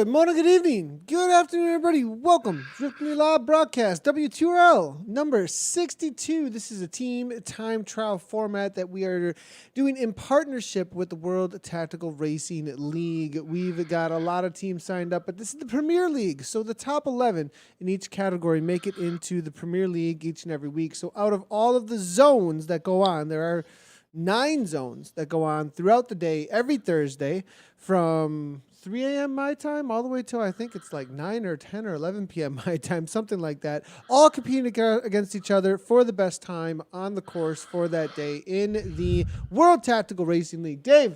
Good morning, good evening, good afternoon, everybody. Welcome to Zwifters Live broadcast, WTRL number 62. This is a team time trial format that we are doing in partnership with the World Tactical Racing League. We've got a lot of teams signed up, but this is the Premier League. So the top 11 in each category make it into the Premier League each and every week. So out of all of the zones that go on, there are 9 zones that go on throughout the day, every Thursday from 3 a.m. my time all the way till I think it's like 9 or 10 or 11 p.m. my time, something like that, all competing against each other for the best time on the course for that day in the World Tactical Racing League. Dave,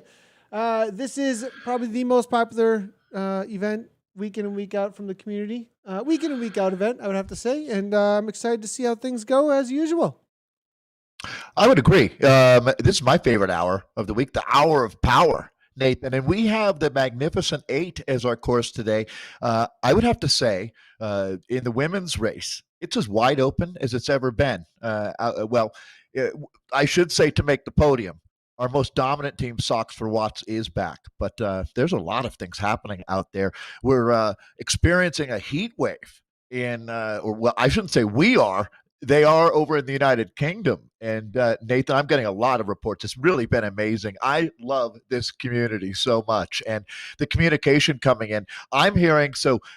this is probably the most popular event week in and week out from the community. Week in and week out event, I would have to say, and I'm excited to see how things go as usual. I would agree. This is my favorite hour of the week, the hour of power, Nathan. And we have the Magnificent Eight as our course today. I would have to say, in the women's race, it's as wide open as it's ever been. I should say to make the podium. Our most dominant team, Sox for Watts, is back. But there's a lot of things happening out there. We're experiencing a heat wave I shouldn't say we are. They are over in the United Kingdom. And Nathan, I'm getting a lot of reports. It's really been amazing. I love this community so much. And the communication coming in, I'm hearing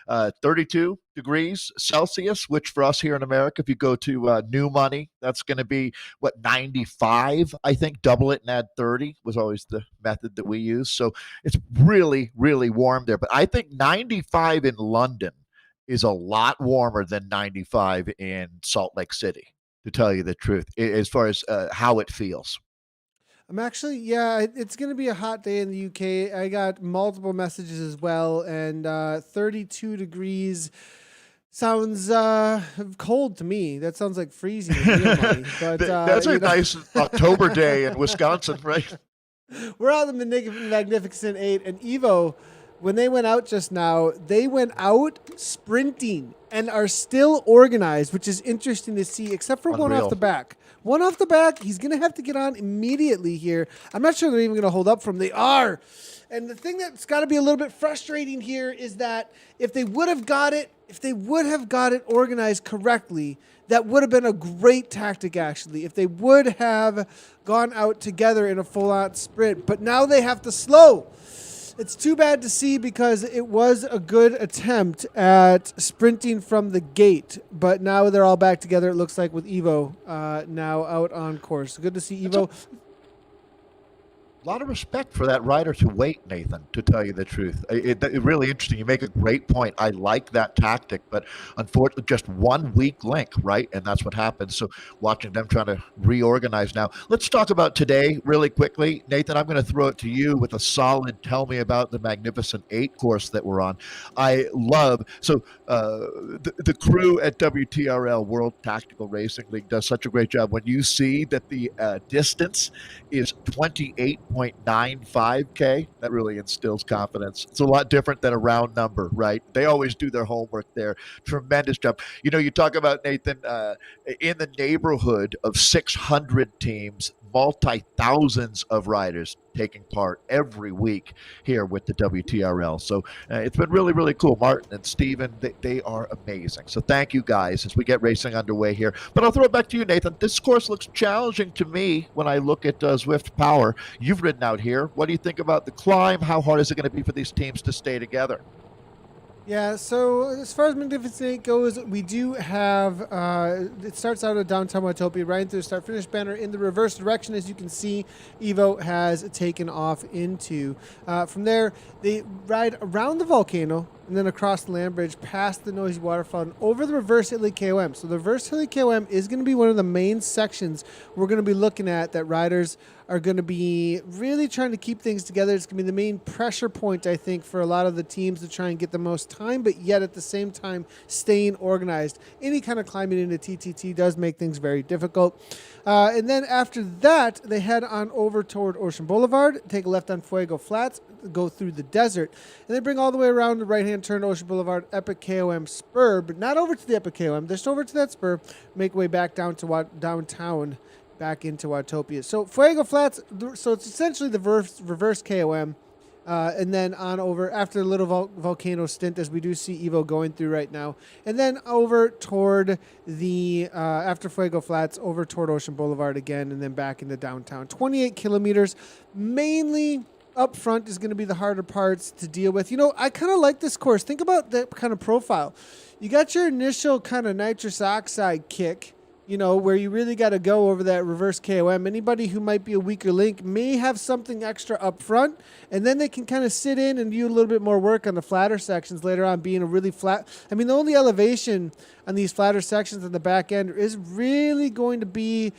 32 degrees Celsius, which for us here in America, if you go to new money, that's going to be 95, I think. Double it and add 30 was always the method that we use. So it's really, really warm there. But I think 95 in London is a lot warmer than 95 in Salt Lake City, to tell you the truth, as far as how it feels. I'm actually, it's going to be a hot day in the UK. I got multiple messages as well, and 32 degrees sounds cold to me. That sounds like freezing. But that's a nice October day in Wisconsin, right? We're on the Magnificent Eight, and Evo, when they went out just now, they went out sprinting and are still organized, which is interesting to see, except for one off the back. One off the back, he's going to have to get on immediately here. I'm not sure they're even going to hold up for him. They are. And the thing that's got to be a little bit frustrating here is that if they would have got it organized correctly, that would have been a great tactic, actually, if they would have gone out together in a full-on sprint. But now they have to slow. It's too bad to see because it was a good attempt at sprinting from the gate, but now they're all back together, it looks like, with Evo now out on course. Good to see Evo. A lot of respect for that rider to wait, Nathan, to tell you the truth. It's really interesting. You make a great point. I like that tactic, but unfortunately, just 1 weak link, right? And that's what happens. So watching them trying to reorganize now. Let's talk about today really quickly. Nathan, I'm going to throw it to you with a solid tell me about the Magnificent Eight course that we're on. I love, the crew at WTRL, World Tactical Racing League, does such a great job. When you see that the distance is 28.95K, that really instills confidence. It's a lot different than a round number, right? They always do their homework there. Tremendous job. You talk about, Nathan, in the neighborhood of 600 teams, multi-thousands of riders taking part every week here with the WTRL. So it's been really, really cool. Martin and Steven, they are amazing. So thank you guys as we get racing underway here. But I'll throw it back to you, Nathan. This course looks challenging to me when I look at Zwift Power. You've ridden out here. What do you think about the climb? How hard is it going to be for these teams to stay together? Yeah, so as far as Magnificent Eight goes, we do have, it starts out at downtown Watopia, right into the start-finish banner in the reverse direction, as you can see, Evo has taken off into. From there, they ride around the volcano and then across the land bridge, past the noisy waterfall, and over the reverse hilly KOM. So the reverse hilly KOM is going to be one of the main sections we're going to be looking at that riders are going to be really trying to keep things together. It's going to be the main pressure point, I think, for a lot of the teams to try and get the most time, but yet at the same time staying organized. Any kind of climbing into TTT does make things very difficult. And then after that, they head on over toward Ocean Boulevard, take a left on Fuego Flats, go through the desert, and they bring all the way around the right-hand turn Ocean Boulevard, Epic KOM spur, but not over to the Epic KOM, just over to that spur, make way back down to downtown, back into Watopia. So Fuego Flats, so it's essentially the reverse KOM. And then on over after the little volcano stint, as we do see Evo going through right now. And then over toward the, after Fuego Flats, over toward Ocean Boulevard again, and then back into downtown. 28 kilometers, mainly up front is going to be the harder parts to deal with. I kind of like this course. Think about that kind of profile. You got your initial kind of nitrous oxide kick, where you really got to go over that reverse KOM. Anybody who might be a weaker link may have something extra up front, and then they can kind of sit in and do a little bit more work on the flatter sections later on, being a really flat. I mean, the only elevation on these flatter sections on the back end is really going to be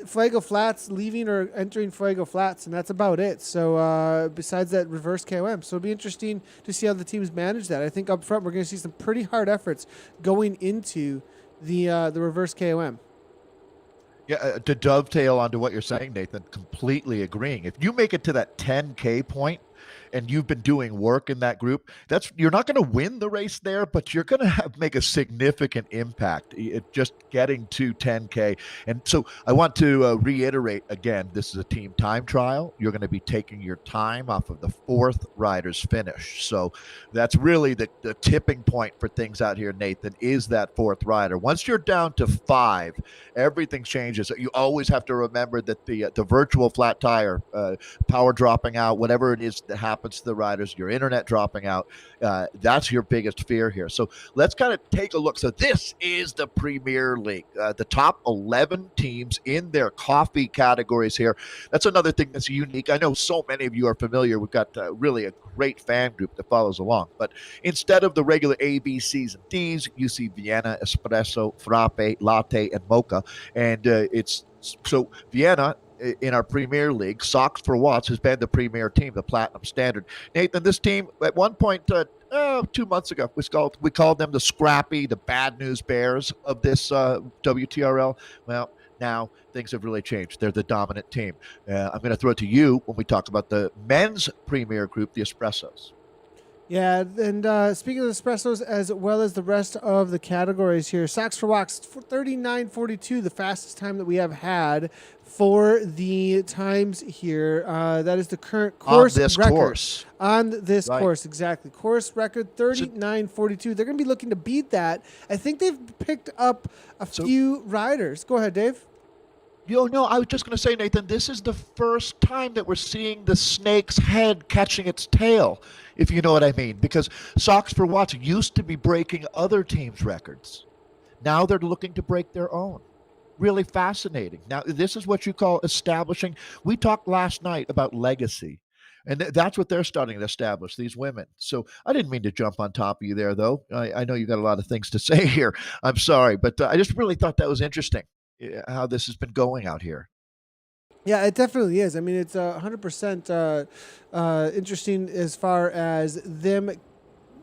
Fuego Flats, leaving or entering Fuego Flats, and that's about it. So besides that reverse KOM. So it'll be interesting to see how the teams manage that. I think up front we're going to see some pretty hard efforts going into the reverse KOM. Yeah, to dovetail onto what you're saying, Nathan, completely agreeing. If you make it to that 10K point and you've been doing work in that group, you're not going to win the race there, but you're going to make a significant impact just getting to 10K. And so I want to reiterate again, this is a team time trial. You're going to be taking your time off of the fourth rider's finish. So that's really the tipping point for things out here, Nathan, is that fourth rider. Once you're down to 5, everything changes. You always have to remember that the virtual flat tire, power dropping out, whatever it is that happens to the riders, your internet dropping out, that's your biggest fear here. So let's kind of take a look. So this is the Premier League, the top 11 teams in their coffee categories here. That's another thing that's unique. I know so many of you are familiar. We've got really a great fan group that follows along, but instead of the regular A, B, C's, and D's, you see Vienna, Espresso, Frappe, Latte, and Mocha. And it's so Vienna in our Premier League, Socks for Watts has been the premier team, the Platinum Standard. Nathan, this team at one point 2 months ago, we called them the scrappy, the bad news bears of this WTRL. Well, now things have really changed. They're the dominant team. I'm going to throw it to you when we talk about the men's premier group, the Espressos. Yeah, and speaking of espressos, as well as the rest of the categories here, Socks for Walks, 39:42, the fastest time that we have had for the times here. That is the current course record. On this course, exactly. Course record, 39:42. They're going to be looking to beat that. I think they've picked up a few riders. Go ahead, Dave. No, I was just going to say, Nathan, this is the first time that we're seeing the snake's head catching its tail, if you know what I mean, because Socks for Watts used to be breaking other teams' records. Now they're looking to break their own. Really fascinating. Now, this is what you call establishing. We talked last night about legacy, and that's what they're starting to establish, these women. So I didn't mean to jump on top of you there, though. I know you got a lot of things to say here. I'm sorry, but I just really thought that was interesting, how this has been going out here. Yeah, it definitely is. I mean, it's 100% interesting as far as them.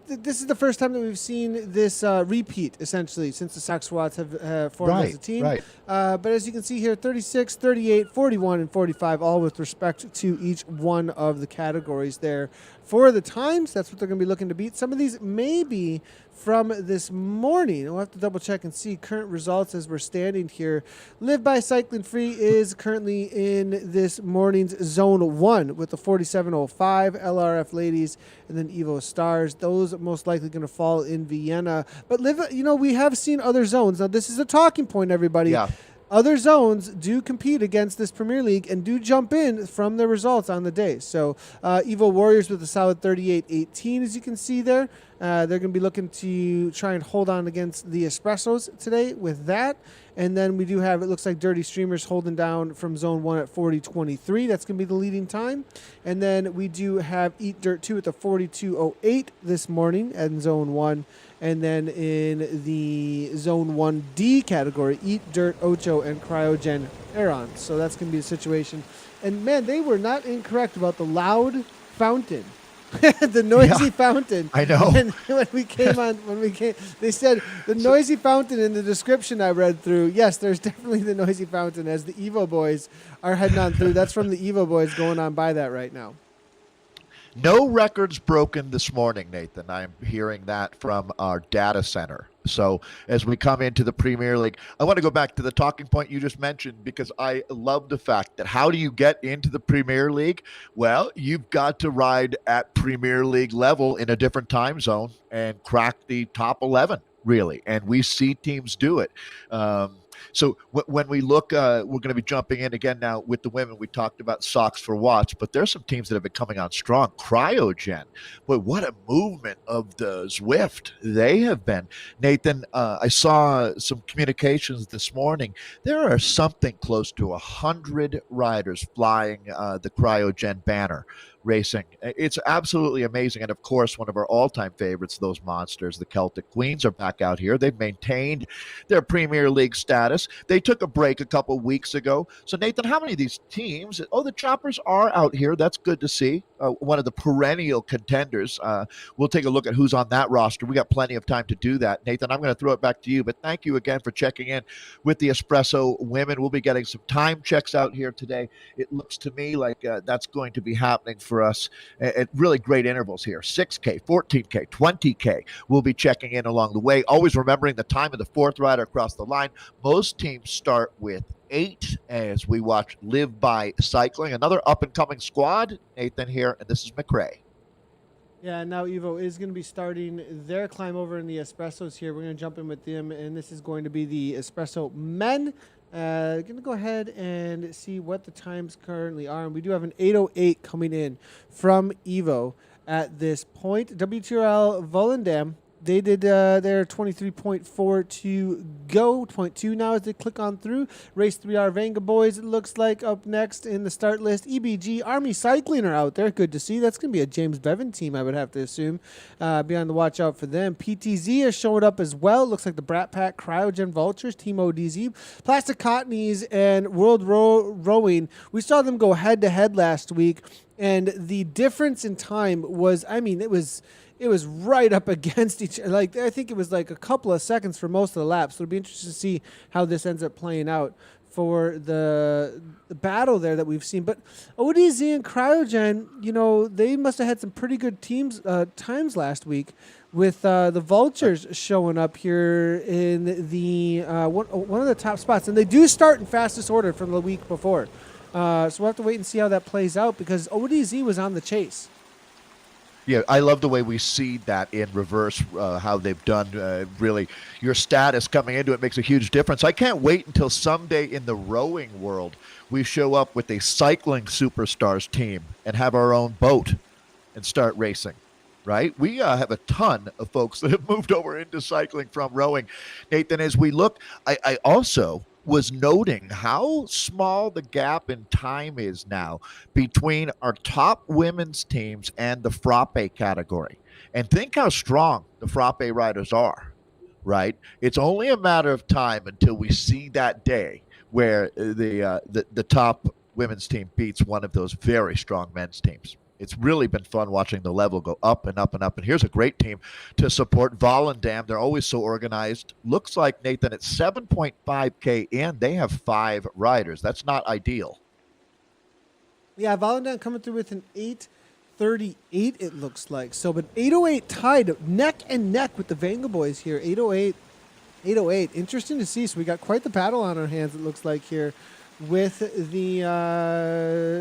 This is the first time that we've seen this repeat, essentially, since the Socks for Watts have formed as a team. Right. But as you can see here, 36, 38, 41, and 45, all with respect to each one of the categories there. For the times, that's what they're going to be looking to beat. Some of these may be from this morning. We'll have to double check and see current results as we're standing here. Live by Cycling Free is currently in this morning's Zone 1 with the 47:05 LRF Ladies and then Evo Stars. Those most likely going to fall in Vienna. But we have seen other zones. Now, this is a talking point, everybody. Yeah. Other zones do compete against this Premier League and do jump in from the results on the day. So Evo Warriors with a solid 38-18, as you can see there. They're going to be looking to try and hold on against the Espressos today with that. And then we do have, it looks like Dirty Streamers holding down from Zone 1 at 40:23. That's going to be the leading time. And then we do have Eat Dirt 2 at the 42:08 this morning at Zone 1. And then in the Zone 1D category, Eat Dirt, Ocho, and Cryogen Heron. So that's going to be the situation. And, man, they were not incorrect about the loud fountain. The noisy fountain. I know. And when we came, they said the noisy fountain in the description I read through. Yes, there's definitely the noisy fountain as the Evo boys are heading on through. That's from the Evo boys going on by that right now. No records broken this morning, Nathan. I'm hearing that from our data center. So as we come into the Premier League, I want to go back to the talking point you just mentioned because I love the fact that how do you get into the Premier League? Well, you've got to ride at Premier League level in a different time zone and crack the top 11, really. And we see teams do it. So when we look, we're going to be jumping in again now with the women. We talked about socks for watts, but there's some teams that have been coming on strong. Cryogen, boy, what a movement of the Zwift they have been. Nathan, I saw some communications this morning. There are something close to 100 riders flying the Cryogen banner racing. It's absolutely amazing. And of course, one of our all time favorites, those monsters, the Celtic Queens, are back out here. They've maintained their Premier League status. They took a break a couple weeks ago. So, Nathan, how many of these teams? Oh, the Choppers are out here. That's good to see. One of the perennial contenders. We'll take a look at who's on that roster. We got plenty of time to do that. Nathan, I'm going to throw it back to you, but thank you again for checking in with the Espresso women. We'll be getting some time checks out here today. It looks to me like that's going to be happening for us at really great intervals here. 6K, 14K, 20K. We'll be checking in along the way. Always remembering the time of the fourth rider across the line. Most teams start with 8 as we watch Live By Cycling. Another up-and-coming squad. Nathan here, and this is McRae. Yeah, now Evo is going to be starting their climb over in the Espressos here. We're going to jump in with them, and this is going to be the Espresso men. Going to go ahead and see what the times currently are. And we do have an 8:08 coming in from Evo at this point. WTRL Volendam, they did their 23.4 to go, 0.2 now as they click on through. Race 3R Vanga boys, it looks like up next in the start list. EBG Army Cycling are out there. Good to see. That's going to be a James Bevan team, I would have to assume. Be on the watch out for them. PTZ is showing up as well. Looks like the Brat Pack, Cryogen Vultures, Team ODZ, Plastic Cottonies, and World Rowing. We saw them go head-to-head last week, and the difference in time was, I mean, it was right up against each. Like I think it was like a couple of seconds for most of the laps. So it'll be interesting to see how this ends up playing out for the battle there that we've seen. But ODZ and Cryogen, you know, they must have had some pretty good times last week with the Vultures showing up here in the one of the top spots. And they do start in fastest order from the week before. So we'll have to wait and see how that plays out because ODZ was on the chase. Yeah, I love the way we see that in reverse, how they've done. Really, your status coming into it makes a huge difference. I can't wait until someday in the rowing world we show up with a cycling superstars team and have our own boat and start racing. Right? We have a ton of folks that have moved over into cycling from rowing. Nathan, as we look, I also was noting how small the gap in time is now between our top women's teams and the frappe category. And think how strong the frappe riders are, right? It's only a matter of time until we see that day where the top women's team beats one of those very strong men's teams. It's really been fun watching the level go up and up and up. And here's a great team to support Volendam. They're always so organized. Looks like, Nathan, it's 7.5K in. They have 5 riders. That's not ideal. Yeah, Volendam coming through with an 8:38, it looks like. So, but 8:08 tied neck and neck with the Vanga boys here. 8:08. Interesting to see. So we got quite the battle on our hands, it looks like, here with the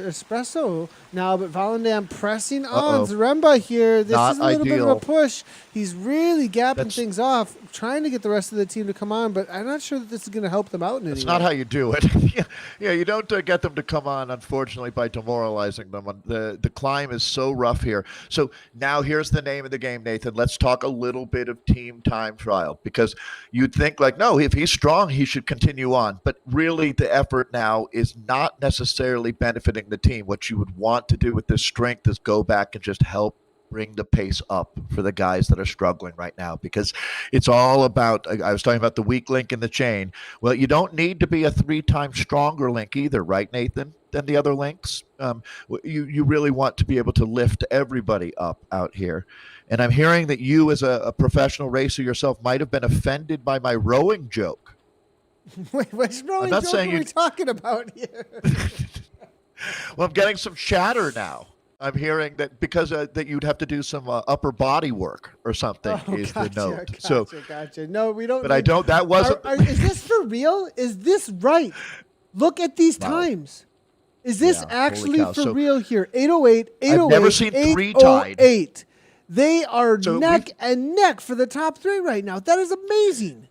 Espresso now, but Volendam pressing on Zaremba here. This Not is a little ideal. bit of a push. He's really gapping things off, trying to get the rest of the team to come on, but I'm not sure that this is going to help them out in any way. That's not how you do it. Yeah, you don't get them to come on, unfortunately, by demoralizing them. The climb is so rough here. So now here's the name of the game, Nathan. Let's talk a little bit of team time trial, because you'd think like, no, if he's strong, he should continue on. But really the effort now is not necessarily benefiting the team. What you would want to do with this strength is go back and just help bring the pace up for the guys that are struggling right now, because it's all about, I was talking about the weak link in the chain. Well, you don't need to be a 3 times stronger link either, right, Nathan, than the other links. You really want to be able to lift everybody up out here. And I'm hearing that you, as a professional racer yourself, might have been offended by my rowing joke. Wait, which rowing joke are we talking about here? Well, I'm getting some chatter now I'm hearing that because that you'd have to do some upper body work or something Oh, is the gotcha, note. So, gotcha. No, we don't but I need. don't. That wasn't. Is this for real? Is this right? Look at these Wow. times. Is this Yeah. Holy actually cow. for So real here? 808, I've never 808, seen three tied. 808. They are So neck and neck for the top three right now. That is amazing.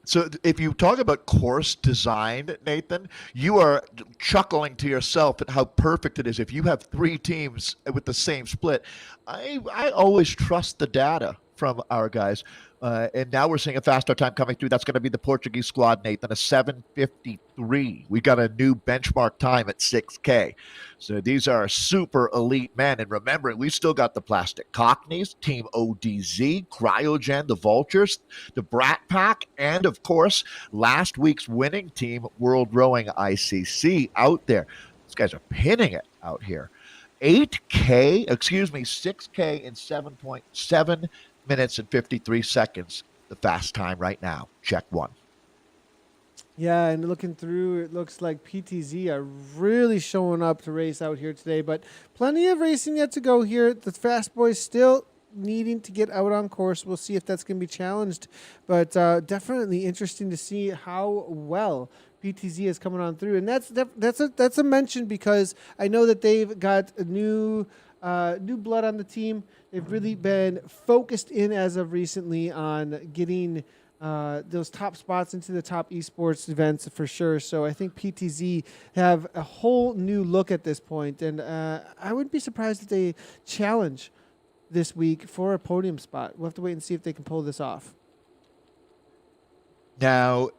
So if you talk about course design, Nathan, you are chuckling to yourself at how perfect it is. If you have three teams with the same split, I always trust the data from our guys. And now we're seeing a faster time coming through. That's going to be the Portuguese squad, Nathan, a 7:53. We got a new benchmark time at 6K. So these are super elite men. And remember, we still got the Plastic Cockneys, Team ODZ, Cryogen, the Vultures, the Brat Pack, and of course, last week's winning team, World Rowing ICC, out there. These guys are pinning it out here. 6K in 7.7 minutes and 53 seconds, the fast time right now. Check one. Yeah, and looking through, it looks like PTZ are really showing up to race out here today, but plenty of racing yet to go here. The Fast Boys still needing to get out on course. We'll see if that's going to be challenged, but definitely interesting to see how well PTZ is coming on through, and that's a mention because I know that they've got a new blood on the team. They've really been focused in as of recently on getting those top spots into the top esports events for sure. So I think PTZ have a whole new look at this point, and I wouldn't be surprised if they challenge this week for a podium spot. We'll have to wait and see if they can pull this off. Now,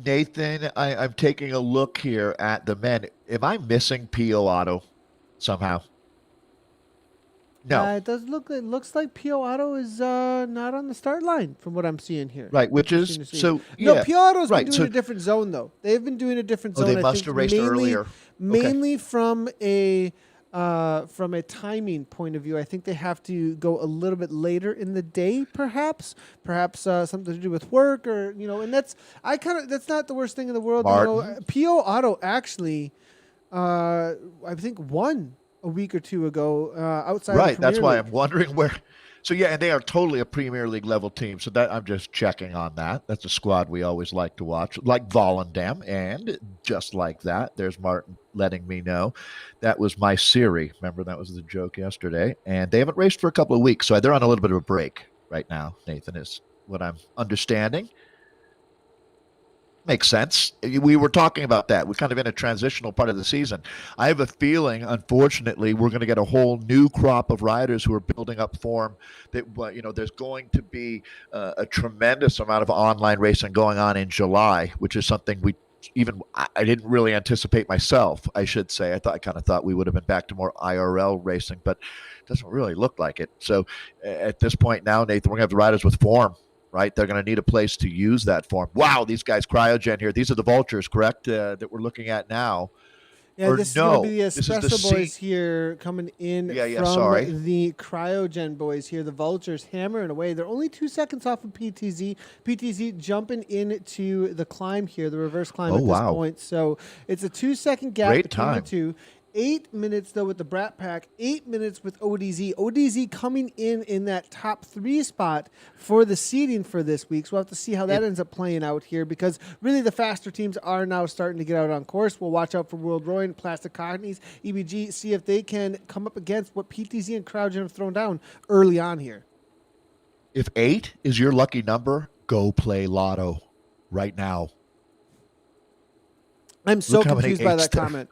Nathan, I'm taking a look here at the men. Am I missing PO Auto somehow? No. It does look. It looks like PO Auto is not on the start line from what I'm seeing here. Right, which is so. No, Yeah, PO Auto's right, been doing a different zone though. They've been doing a different zone. they I must think have raced earlier. Mainly from a timing point of view. I think they have to go a little bit later in the day, perhaps something to do with work or and that's not the worst thing in the world. Martin. PO Auto actually, I think won a week or two ago outside. Right, of the Premier that's why League. I'm wondering where. So yeah, and they are totally a Premier League level team. So that I'm just checking on that. That's a squad we always like to watch, like Volendam, and just like that, there's Martin letting me know that was my Siri. Remember that was the joke yesterday, and they haven't raced for a couple of weeks, so they're on a little bit of a break right now. Nathan is what I'm understanding. Makes sense. We were talking about that. We're kind of in a transitional part of the season. I have a feeling, unfortunately, we're going to get a whole new crop of riders who are building up form. That there's going to be a tremendous amount of online racing going on in July, which is something I didn't really anticipate myself. I should say. I kind of thought we would have been back to more IRL racing, but it doesn't really look like it. So at this point now, Nathan, we're going to have the riders with form. Right, they're going to need a place to use that form. Wow, these guys cryogen here. These are the Vultures, correct? That we're looking at now. Yeah, Or this is no, going to be the this is the Espresso C- boys here coming in from sorry. the Cryogen boys here. The Vultures hammering away. They're only 2 seconds off of PTZ. PTZ jumping into the climb here, the reverse climb at this point. So it's a 2-second gap Great between time. the two. 8 minutes, though, with the Brat Pack. 8 minutes with ODZ. ODZ coming in that top 3 spot for the seeding for this week. So we'll have to see how that ends up playing out here because really the faster teams are now starting to get out on course. We'll watch out for World Rowing, Plastic Cognies, EBG, see if they can come up against what PTZ and Cryogen have thrown down early on here. If 8 is your lucky number, go play Lotto right now. I'm so confused by that comment.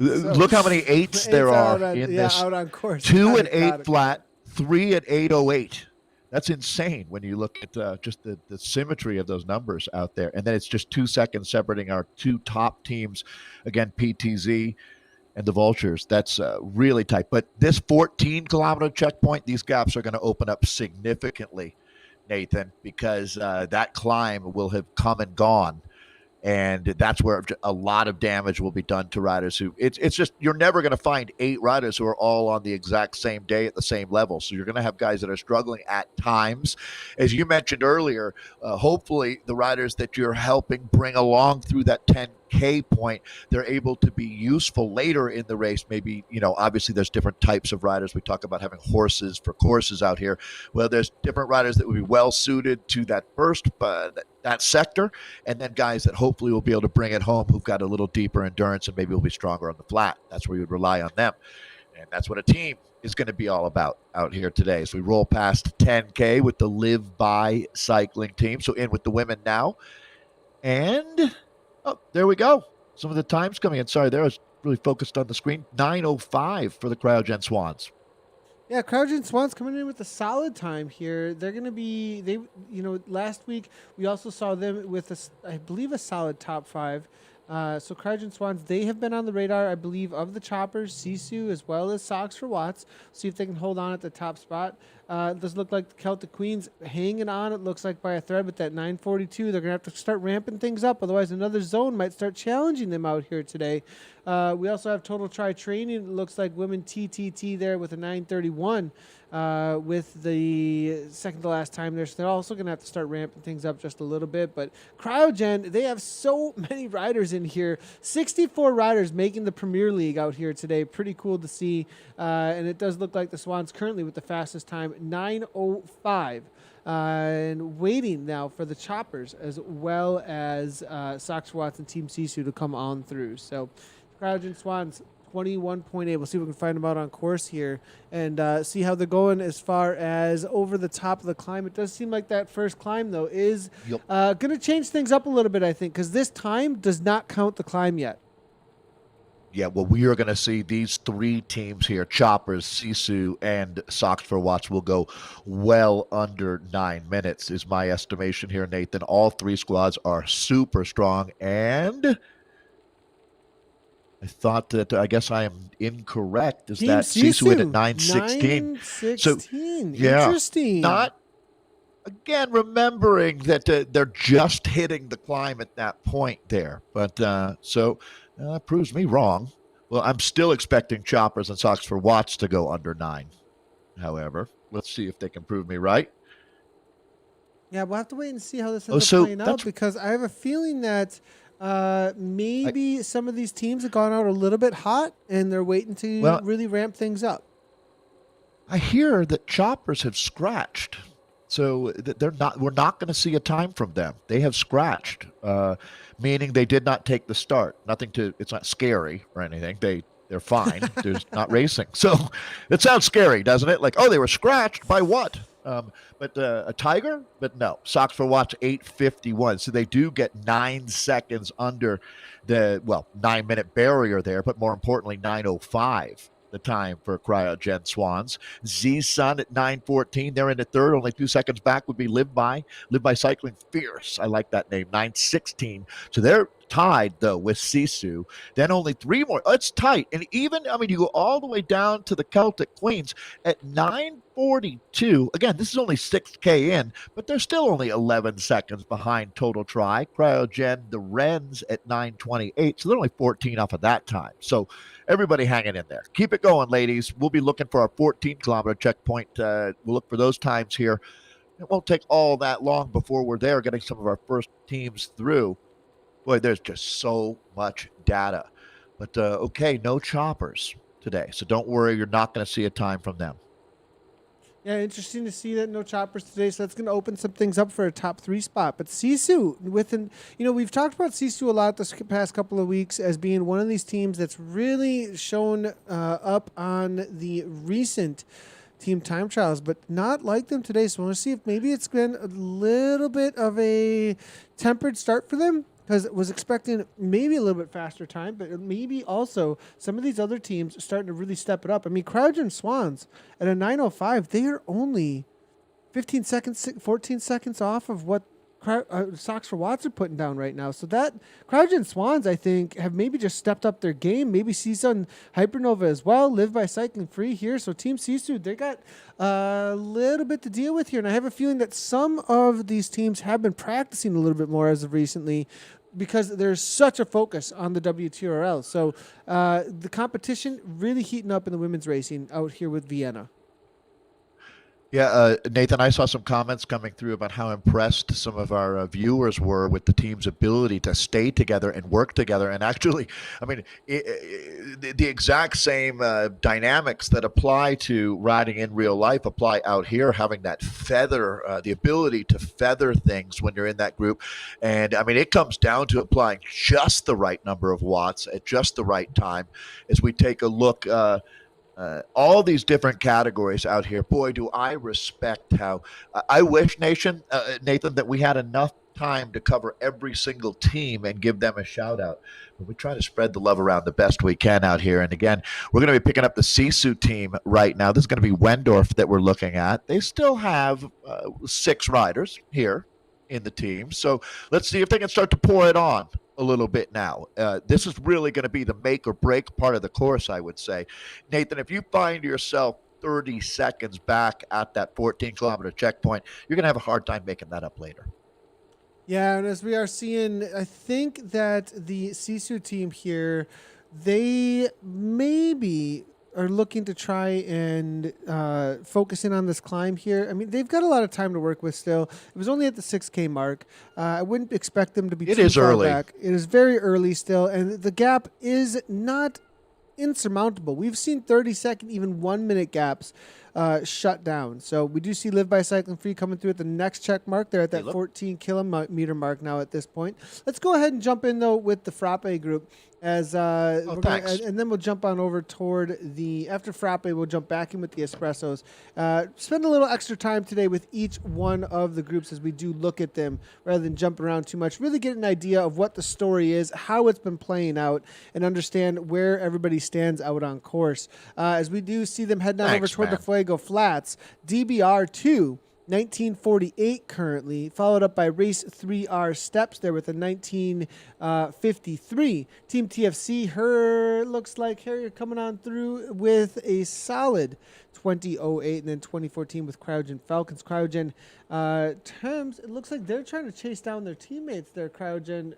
Look how many 8s there are in this. Out on course. 2 at 8 flat, 3 at 808. That's insane when you look at just the symmetry of those numbers out there. And then it's just 2 seconds separating our two top teams. Again, PTZ and the Vultures. That's really tight. But this 14-kilometer checkpoint, these gaps are going to open up significantly, Nathan, because that climb will have come and gone. And that's where a lot of damage will be done to riders who it's just you're never going to find 8 riders who are all on the exact same day at the same level. So you're going to have guys that are struggling at times. As you mentioned earlier, hopefully the riders that you're helping bring along through that 10 K point, they're able to be useful later in the race. Maybe, obviously there's different types of riders. We talk about having horses for courses out here. Well, there's different riders that would be well suited to that first, that sector, and then guys that hopefully will be able to bring it home who've got a little deeper endurance and maybe will be stronger on the flat. That's where you would rely on them. And that's what a team is going to be all about out here today. So we roll past 10K with the Live By cycling team. So in with the women now. And, there we go. Some of the times coming in. Sorry, there I was really focused on the screen. 9:05 for the Cryogen Swans. Yeah, Cryogen Swans coming in with a solid time here. They're going to be, last week we also saw them with, I believe, a solid top 5. So Cryogen Swans, they have been on the radar, I believe, of the Choppers, Sisu, as well as Socks for Watts. See if they can hold on at the top spot. It does look like the Celtic Queens hanging on, it looks like, by a thread with that 9:42. They're going to have to start ramping things up. Otherwise, another zone might start challenging them out here today. We also have Total Tri Training. It looks like women TTT there with a 9:31 with the second to last time there. So they're also going to have to start ramping things up just a little bit. But Cryogen, they have so many riders in here. 64 riders making the Premier League out here today. Pretty cool to see. And it does look like the Swans currently with the fastest time, 9:05. And waiting now for the Choppers as well as Sox Watts and Team Sisu to come on through. So Cryogen Swans 21.8. We'll see if we can find them out on course here and see how they're going as far as over the top of the climb. It does seem like that first climb, though, is going to change things up a little bit, I think, because this time does not count the climb yet. Yeah, well, we are going to see these 3 teams here, Choppers, Sisu, and Socks for Watts, will go well under 9 minutes, is my estimation here, Nathan. All 3 squads are super strong, and I thought that, I guess I am incorrect, is Team that Sisu in at 9:16. 9:16. So, yeah, Interesting. Not, again, remembering that they're just hitting the climb at that point there. But that proves me wrong. Well, I'm still expecting Choppers and Socks for Watts to go under 9. However, let's see if they can prove me right. Yeah, we'll have to wait and see how this ends up playing out, because I have a feeling that maybe some of these teams have gone out a little bit hot and they're waiting to really ramp things up. I hear that Choppers have scratched. So we're not going to see a time from them. They have scratched, meaning they did not take the start. It's not scary or anything. They're fine. There's not racing. So it sounds scary, doesn't it? Like, they were scratched by what? But a Tiger? But no. Socks for Watts 8:51. So they do get 9 seconds under the 9-minute barrier there, but more importantly, 9:05. The time for Cryogen Swans. Z-Sun at 9:14. They're in the third. Only 2 seconds back would be Live By Cycling Fierce. I like that name. 9:16. So they're tied, though, with Sisu. Then only 3 more. It's tight. And even, you go all the way down to the Celtic Queens at 9:42. Again, this is only 6K in, but they're still only 11 seconds behind Total Tri. Cryogen, the Wrens at 9:28. So they're only 14 off of that time. So everybody hanging in there. Keep it going, ladies. We'll be looking for our 14-kilometer checkpoint. We'll look for those times here. It won't take all that long before we're there getting some of our first teams through. Boy, there's just so much data. But, no Choppers today. So don't worry, you're not going to see a time from them. Yeah, interesting to see that no Choppers today. So that's going to open some things up for a top 3 spot. But Sisu, we've talked about Sisu a lot this past couple of weeks as being one of these teams that's really shown up on the recent Team Time Trials, but not like them today. So I want to see if maybe it's been a little bit of a tempered start for them, because it was expecting maybe a little bit faster time, but maybe also some of these other teams starting to really step it up. Cryogen Swans at a 9:05, they are only 15 seconds, 14 seconds off of what Socks for Watts are putting down right now. So that Cryogen Swans, I think, have maybe just stepped up their game. Maybe Sisu Hypernova as well. Live by Cycling Free here. So Team Sisu, they got a little bit to deal with here. And I have a feeling that some of these teams have been practicing a little bit more as of recently, because there's such a focus on the WTRL. So the competition really heating up in the women's racing out here with Vienna. Yeah, Nathan, I saw some comments coming through about how impressed some of our viewers were with the team's ability to stay together and work together. And actually, I mean, the exact same dynamics that apply to riding in real life apply out here, having that feather, the ability to feather things when you're in that group. And I mean, it comes down to applying just the right number of watts at just the right time as we take a look. All these different categories out here. Boy, do I respect how I wish, Nathan, that we had enough time to cover every single team and give them a shout out. But we try to spread the love around the best we can out here. And again, we're going to be picking up the Sisu team right now. This is going to be Wendorf that we're looking at. They still have 6 riders here in the team. So let's see if they can start to pour it on a little bit now. This is really going to be the make or break part of the course, I would say. Nathan, if you find yourself 30 seconds back at that 14-kilometer checkpoint, you're going to have a hard time making that up later. Yeah, and as we are seeing, I think that the Sisu team here, they maybe are looking to try and focus in on this climb here. I mean, they've got a lot of time to work with still. It was only at the 6K mark. I wouldn't expect them to be too far early. back. It is very early still, and the gap is not insurmountable. We've seen 30-second, even 1-minute gaps shut down. So we do see Live by Cycling Free coming through at the next check mark. They're at that 14-kilometer mark now at this point. Let's go ahead and jump in, though, with the Frappe group. And then we'll jump on over toward after Frappe, we'll jump back in with the Espressos. Spend a little extra time today with each one of the groups as we do look at them rather than jump around too much. Really get an idea of what the story is, how it's been playing out, and understand where everybody stands out on course. As we do see them heading on over toward the Fuego Flats, DBR 2. 1948 currently, followed up by Race 3R Steps there with a 1953. Team TFC, looks like Harrier coming on through with a solid 2008, and then 2014 with Cryogen Falcons. Cryogen terms, it looks like they're trying to chase down their teammates there. Cryogen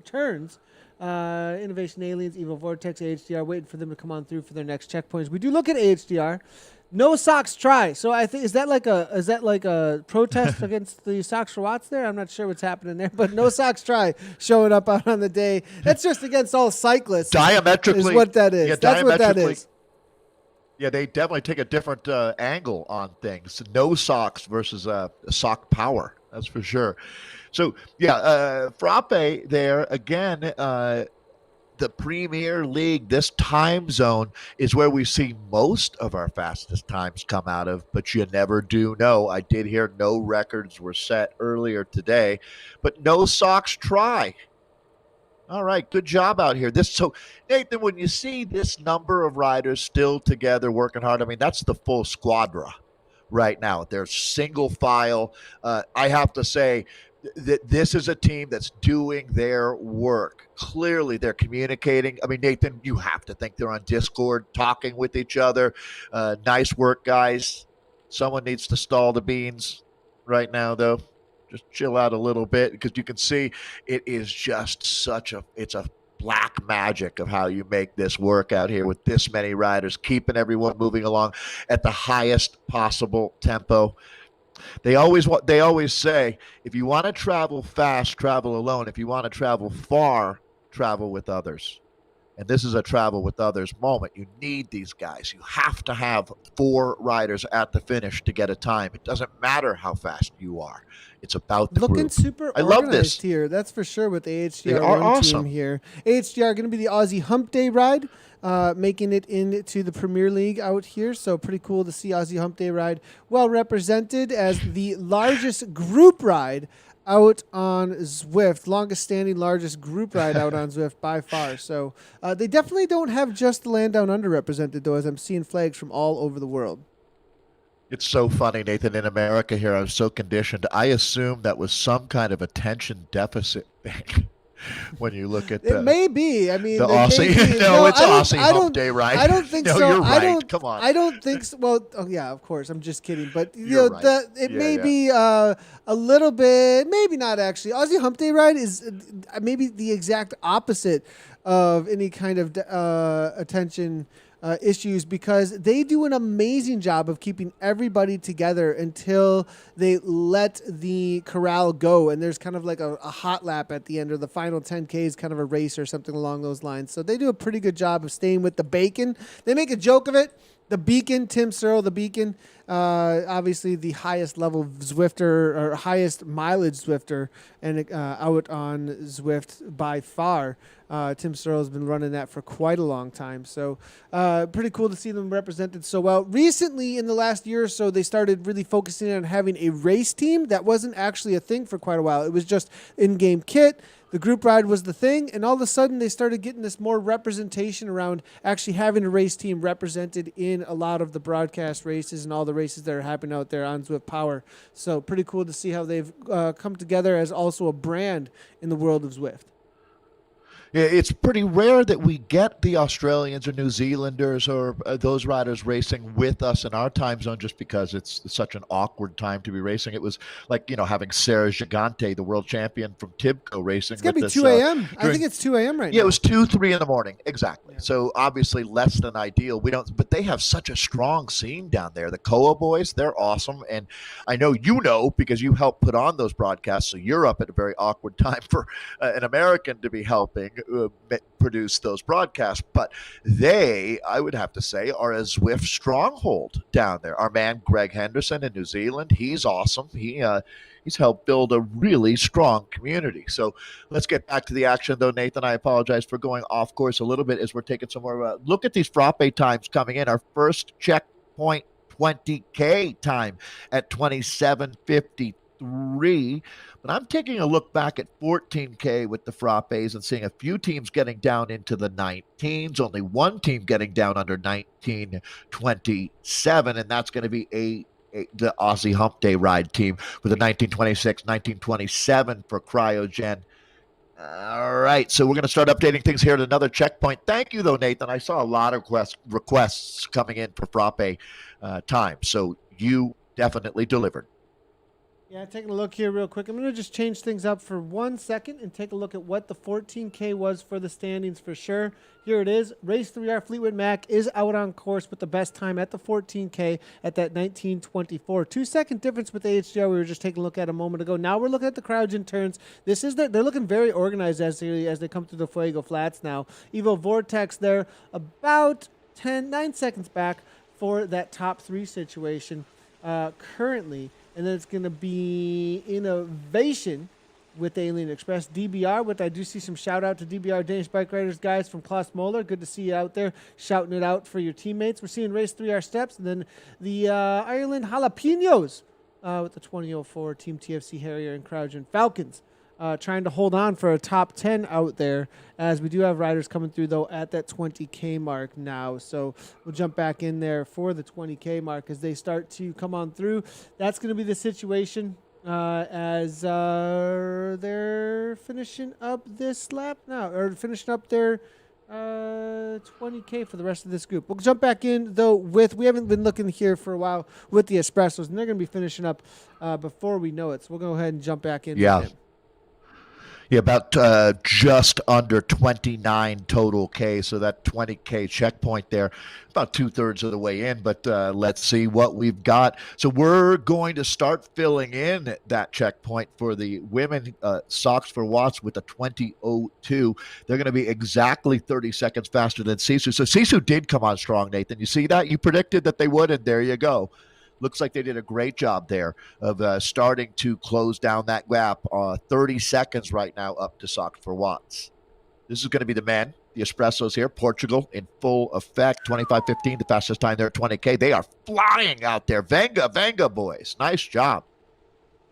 turns. Innovation Aliens, Evil Vortex, AHDR, waiting for them to come on through for their next checkpoints. We do look at AHDR. No socks try. So I think is that like a protest against the socks for Watts there? I'm not sure what's happening there, but no socks try showing up out on the day. That's just against all cyclists. Diametrically is what that is. Yeah, that's what that is. Yeah, they definitely take a different angle on things. No socks versus sock power. That's for sure. So yeah, Frappe there again. The Premier League, this time zone is where we see most of our fastest times come out of, but you never do know. I did hear no records were set earlier today, but no socks try. All right, good job out here. So Nathan, when you see this number of riders still together working hard, I mean, that's the full squadra right now. They're single file. I have to say, that this is a team that's doing their work. Clearly, they're communicating. I mean, Nathan, you have to think they're on Discord talking with each other. Nice work, guys. Someone needs to stall the beans right now, though. Just chill out a little bit because you can see it is just it's a black magic of how you make this work out here with this many riders, keeping everyone moving along at the highest possible tempo. They always say, if you want to travel fast, travel alone. If you want to travel far, travel with others. And this is a travel with others moment. You need these guys. You have to have 4 riders at the finish to get a time. It doesn't matter how fast you are. It's about the looking group. super I organized love this here. That's for sure with the AHDR they are awesome. team here. AHDR going to be the Aussie Hump Day ride. Making it into the Premier League out here. So pretty cool to see Aussie Hump Day ride well represented as the largest group ride out on Zwift, longest standing, largest group ride out on Zwift by far. So they definitely don't have just the land down under represented, though, as I'm seeing flags from all over the world. It's so funny, Nathan. In America here, I'm so conditioned. I assume that was some kind of attention deficit thing. When you look at it may be. I mean, the Aussie. No, it's Aussie Hump Day, right? I don't think no, so. You're right. Come on. I don't think so. Well, oh yeah, of course. I'm just kidding. But you're right. it may be a little bit, maybe not actually. Aussie Hump Day ride is maybe the exact opposite of any kind of attention issues, because they do an amazing job of keeping everybody together until they let the corral go. And there's kind of like a hot lap at the end, or the final 10K is kind of a race or something along those lines. So they do a pretty good job of staying with the bacon. They make a joke of it. The Beacon, Tim Searle, the Beacon, obviously the highest level Zwifter, or highest mileage Zwifter, and out on Zwift by far. Tim Searle has been running that for quite a long time. So pretty cool to see them represented so well. Recently, in the last year or so, they started really focusing on having a race team. That wasn't actually a thing for quite a while. It was just in-game kit. The group ride was the thing, and all of a sudden they started getting this more representation around actually having a race team represented in a lot of the broadcast races and all the races that are happening out there on Zwift Power. So pretty cool to see how they've come together as also a brand in the world of Zwift. It's pretty rare that we get the Australians or New Zealanders or those riders racing with us in our time zone, just because it's such an awkward time to be racing. It was like, having Sarah Gigante, the world champion from Tibco, racing. It's going to be us, 2 a.m. I think it's 2 a.m. right now. Yeah, it was 2, 3 in the morning. Exactly. Yeah. So obviously less than ideal. But they have such a strong scene down there. The Koa boys, they're awesome. And I know because you helped put on those broadcasts. So you're up at a very awkward time for an American to be helping produce those broadcasts, but they, I would have to say, are a Zwift stronghold down there. Our man Greg Henderson in New Zealand, he's awesome. He's helped build a really strong community. So let's get back to the action, though, Nathan. I apologize for going off course a little bit as we're taking some more look at these frappe times coming in. Our first checkpoint 20K time at 27:53. But I'm taking a look back at 14K with the frappes and seeing a few teams getting down into the 19s, only one team getting down under 19:27, and that's going to be the Aussie Hump Day Ride team with a 19:26, 19:27 for Cryogen. All right, so we're going to start updating things here at another checkpoint. Thank you, though, Nathan. I saw a lot of requests coming in for frappe time, so you definitely delivered. Yeah, taking a look here real quick. I'm going to just change things up for 1 second and take a look at what the 14K was for the standings for sure. Here it is. Race 3R Fleetwood Mac is out on course with the best time at the 14K at that 19:24. 2-second difference with the HDR we were just taking a look at a moment ago. Now we're looking at the cryogen turns. They're looking very organized as they come through the Fuego Flats now. Evo Vortex there about 9 seconds back for that top 3 situation currently. And then it's going to be Innovation with Alien Express. DBR, I do see some shout out to DBR Danish Bike Riders guys from Klaus Moeller. Good to see you out there shouting it out for your teammates. We're seeing Race 3R Steps. And then the Ireland Jalapenos with the 2004 Team TFC Harrier and Cryogen Falcons. Trying to hold on for a top 10 out there, as we do have riders coming through, though, at that 20K mark now. So we'll jump back in there for the 20K mark as they start to come on through. That's going to be the situation as they're finishing up this lap now, or finishing up their 20K for the rest of this group. We'll jump back in, though, we haven't been looking here for a while with the Espressos, and they're going to be finishing up before we know it. So we'll go ahead and jump back in. Yeah. Yeah, about just under 29 total K, so that 20K checkpoint there, about 2/3 of the way in, but let's see what we've got. So we're going to start filling in that checkpoint for the women Socks for Watts with a 20:02. They're going to be exactly 30 seconds faster than Sisu. So Sisu did come on strong, Nathan. You see that? You predicted that they would, and there you go. Looks like they did a great job there of starting to close down that gap. 30 seconds right now up to Socks for Watts. This is going to be the men, the Espressos here. Portugal in full effect. 25:15, the fastest time there at 20K. They are flying out there. Venga boys. Nice job.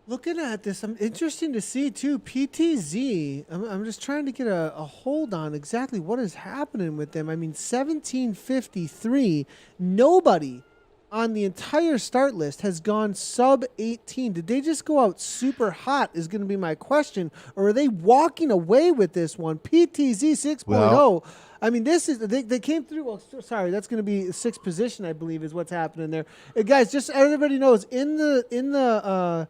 Looking at this, interesting to see, too. PTZ, I'm just trying to get a hold on exactly what is happening with them. I mean, 17:53, nobody on the entire start list has gone sub 18. Did they just go out super hot is going to be my question, or are they walking away with this one? PTZ 6.0. Well, I mean, this is they came through. Well, sorry, that's going to be 6th position, I believe, is what's happening there. Guys, just so everybody knows, in the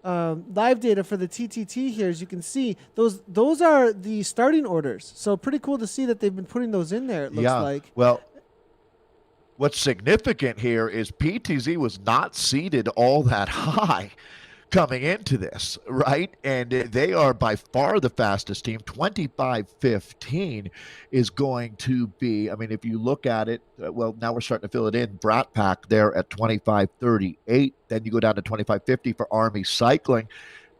live data for the TTT here, as you can see, those are the starting orders. So pretty cool to see that they've been putting those in there. It looks like. Well, What's significant here is PTZ was not seeded all that high coming into this, right? And they are by far the fastest team. 25:15 is going to be, I mean, if you look at it, well, now we're starting to fill it in. Brat Pack there at 25:38. Then you go down to 25:50 for Army Cycling.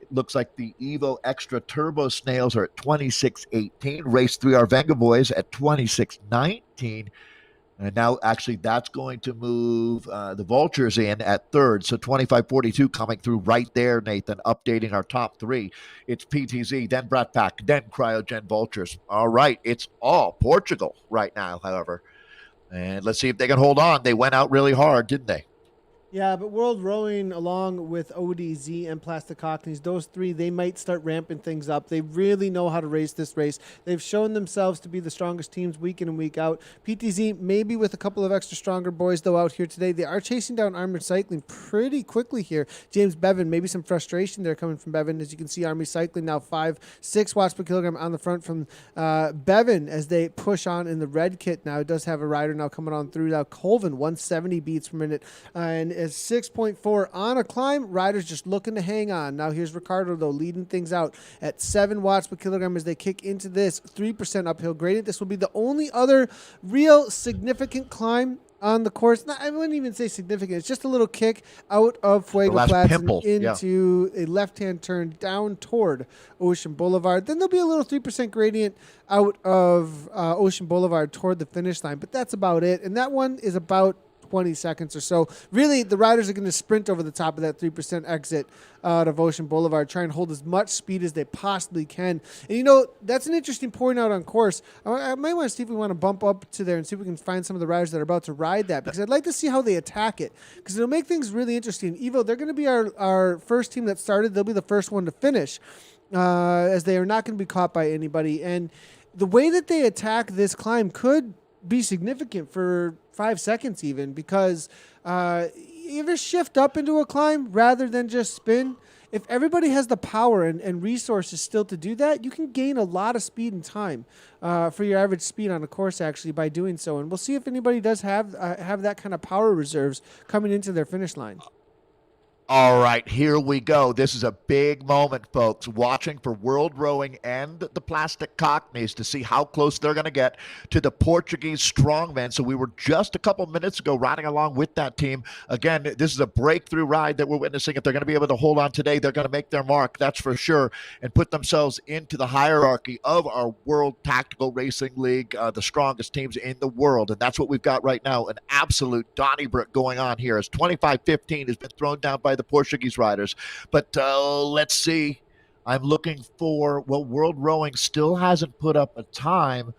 It looks like the Evo Extra Turbo Snails are at 26:18. Race 3 Arvenga Boys at 26:19. And now, actually, that's going to move the Vultures in at third. So 25:42 coming through right there, Nathan, updating our top three. It's PTZ, then Brat Pack, then Cryogen Vultures. All right. It's all Portugal right now, however. And let's see if they can hold on. They went out really hard, didn't they? Yeah, but World Rowing, along with ODZ and Plastic Cockneys, those three, they might start ramping things up. They really know how to race this race. They've shown themselves to be the strongest teams week in and week out. PTZ, maybe with a couple of extra stronger boys, though, out here today. They are chasing down Armored Cycling pretty quickly here. James Bevan, maybe some frustration there coming from Bevan. As you can see, Army Cycling now 6 watts per kilogram on the front from Bevan as they push on in the red kit now. It does have a rider now coming on through. Now Colvin, 170 beats per minute. And is 6.4 on a climb. Riders just looking to hang on. Now here's Ricardo, though, leading things out at 7 watts per kilogram as they kick into this 3% uphill gradient. This will be the only other real significant climb on the course. I wouldn't even say significant. It's just a little kick out of Fuego Flats and into a left-hand turn down toward Ocean Boulevard. Then there'll be a little 3% gradient out of Ocean Boulevard toward the finish line. But that's about it. And that one is about 20 seconds or so. Really, the riders are going to sprint over the top of that 3% exit out of Ocean Boulevard, try and hold as much speed as they possibly can. And, you know, that's an interesting point out on course. I might want to see if we want to bump up to there and see if we can find some of the riders that are about to ride that, because I'd like to see how they attack it, because it'll make things really interesting. Evo, they're going to be our first team that started. They'll be the first one to finish, as they are not going to be caught by anybody. And the way that they attack this climb could be significant for 5 seconds even, because you ever shift up into a climb rather than just spin. If everybody has the power and resources still to do that, you can gain a lot of speed and time for your average speed on a course, actually, by doing so. And we'll see if anybody does have that kind of power reserves coming into their finish line. All right, here we go. This is a big moment, folks. Watching for World Rowing and the Plastic Cockneys to see how close they're going to get to the Portuguese strongmen. So we were just a couple minutes ago riding along with that team. Again, this is a breakthrough ride that we're witnessing. If they're going to be able to hold on today, they're going to make their mark, that's for sure, and put themselves into the hierarchy of our World Tactical Racing League, the strongest teams in the world. And that's what we've got right now, an absolute Donnybrook going on here as 25:15 has been thrown down by the Portuguese riders. But let's see. I'm looking for, well, World Rowing still hasn't put up a time,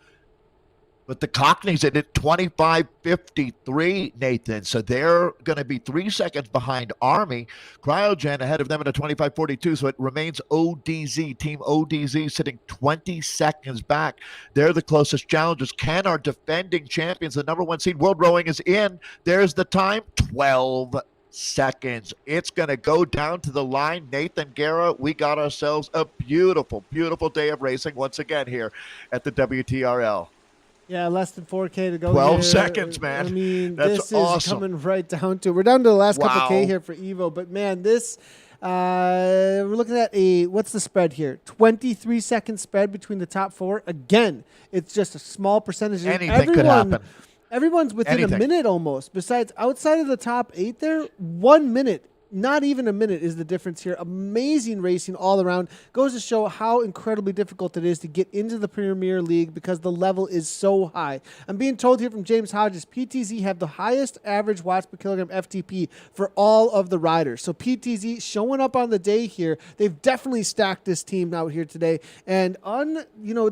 but the Cockneys at it 25:53, Nathan. So they're going to be 3 seconds behind Army. Cryogen ahead of them at a 25:42. So it remains ODZ, Team ODZ, sitting 20 seconds back. They're the closest challengers. Can our defending champions, the number 1 seed, World Rowing is in. There's the time, 12 seconds. It's going to go down to the line. Nathan, Guerra, we got ourselves a beautiful, beautiful day of racing once again here at the WTRL. Yeah, less than 4K to go. 12 seconds, man. I mean, that's this awesome. is coming right down to it. We're down to the last couple K here for Evo, but man, this we're looking at what's the spread here? 23-second spread between the top 4. Again, it's just a small percentage. Anything could happen. Everyone's within a minute almost. Besides, outside of the top 8 there, 1 minute. Not even a minute is the difference here. Amazing racing all around. Goes to show how incredibly difficult it is to get into the Premier League because the level is so high. I'm being told here from James Hodges, PTZ have the highest average watts per kilogram FTP for all of the riders. So PTZ showing up on the day here. They've definitely stacked this team out here today. And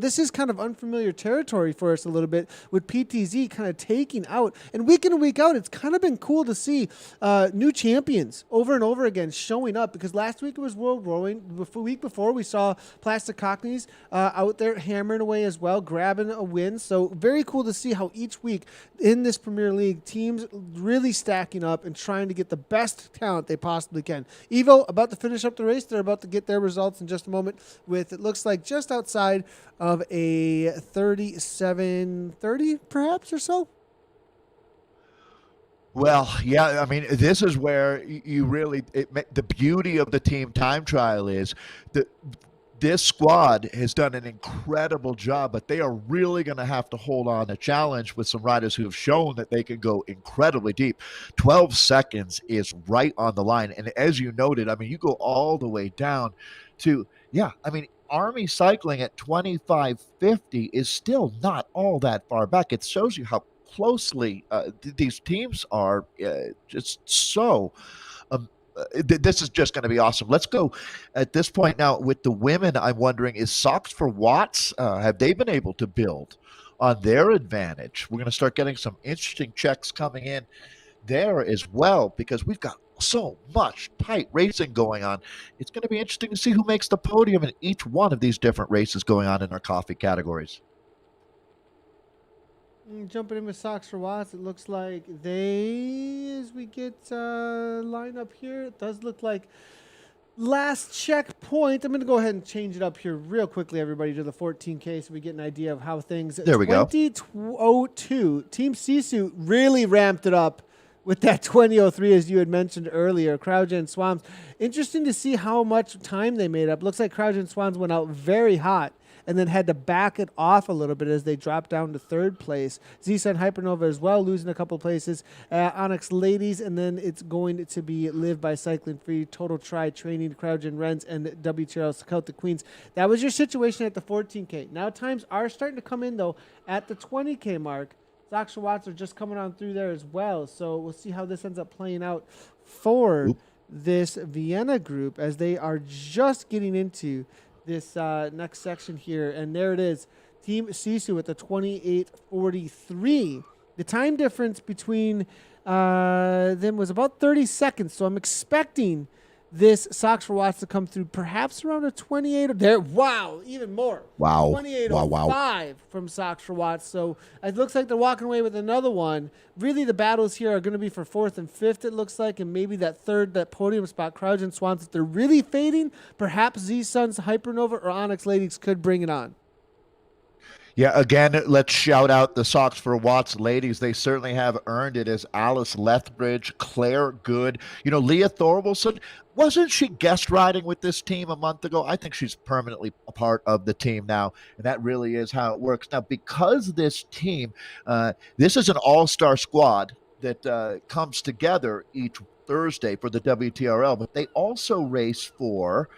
this is kind of unfamiliar territory for us a little bit with PTZ kind of taking out. And week in and week out, it's kind of been cool to see new champions over and over again showing up, because last week it was World Rowing. The week before we saw Plastic Cockneys out there hammering away as well, grabbing a win. So very cool to see how each week in this Premier League, teams really stacking up and trying to get the best talent they possibly can. Evo about to finish up the race. They're about to get their results in just a moment with, it looks like, just outside of a 37:30 perhaps or so. Well, yeah, I mean, this is where you really the beauty of the team time trial is that this squad has done an incredible job, but they are really going to have to hold on a challenge with some riders who have shown that they can go incredibly deep. 12 seconds is right on the line. And as you noted, I mean, you go all the way down to, yeah, I mean, Army cycling at 25:50 is still not all that far back. It shows you how closely these teams are just so this is just going to be awesome. Let's go at this point now with the women. I'm wondering, is Socks for Watts, have they been able to build on their advantage? We're going to start getting some interesting checks coming in there as well, because we've got so much tight racing going on. It's going to be interesting to see who makes the podium in each one of these different races going on in our coffee categories. Jumping in with Socks for Watts, it looks like they, as we get line up here, it does look like last checkpoint. I'm going to go ahead and change it up here real quickly, everybody, to the 14K so we get an idea of how things. There we go. 20:02. Team Sisu really ramped it up with that 20:03, as you had mentioned earlier. CrowdGen Swans. Interesting to see how much time they made up. Looks like CrowdGen Swans went out very hot and then had to back it off a little bit as they dropped down to third place. Z-Sun Hypernova as well, losing a couple places. Onyx Ladies, and then it's going to be Live by Cycling Free, Total Try Training, CrowdGen Rents, and WTRL Scout the Queens. That was your situation at the 14K. Now times are starting to come in, though, at the 20K mark. Socks Watts are just coming on through there as well. So we'll see how this ends up playing out for this Vienna group as they are just getting into this next section here. And there it is. Team Sisu with the 28:43. The time difference between them was about 30 seconds. So I'm expecting this Socks for Watts to come through perhaps around a 28 or there. Wow, even more. Wow. 28:05 from Socks for Watts. So it looks like they're walking away with another one. Really, the battles here are going to be for fourth and fifth, it looks like, and maybe that third, that podium spot. CrowdGen Swans, if they're really fading, perhaps Z-Sun's Hypernova or Onyx Ladies could bring it on. Yeah, again, let's shout out the Socks for Watts ladies. They certainly have earned it, as Alice Lethbridge, Claire Good, Leah Thorwaldson. Wasn't she guest riding with this team a month ago? I think she's permanently a part of the team now, and that really is how it works. Now, because this team, this is an all-star squad that comes together each Thursday for the WTRL, but they also race for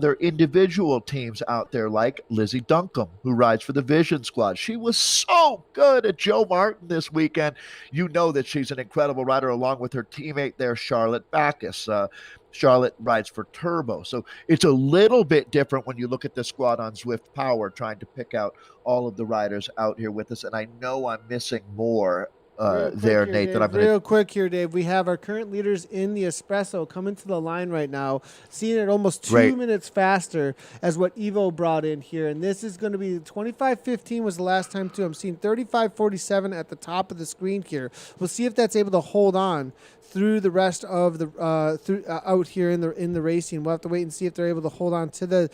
their individual teams out there, like Lizzie Duncombe, who rides for the Vision Squad. She was so good at Joe Martin this weekend. You know that she's an incredible rider, along with her teammate there, Charlotte Backus. Charlotte rides for Turbo. So it's a little bit different when you look at the squad on Zwift Power, trying to pick out all of the riders out here with us. And I know I'm missing more there, Nate, Dave, that I'm going to... Real quick here, Dave. We have our current leaders in the Espresso coming to the line right now, seeing it almost 2 minutes faster as what Evo brought in here. And this is going to be 25:15 was the last time, too. I'm seeing 35:47 at the top of the screen here. We'll see if that's able to hold on through the rest of the out here in the racing. We'll have to wait and see if they're able to hold on to the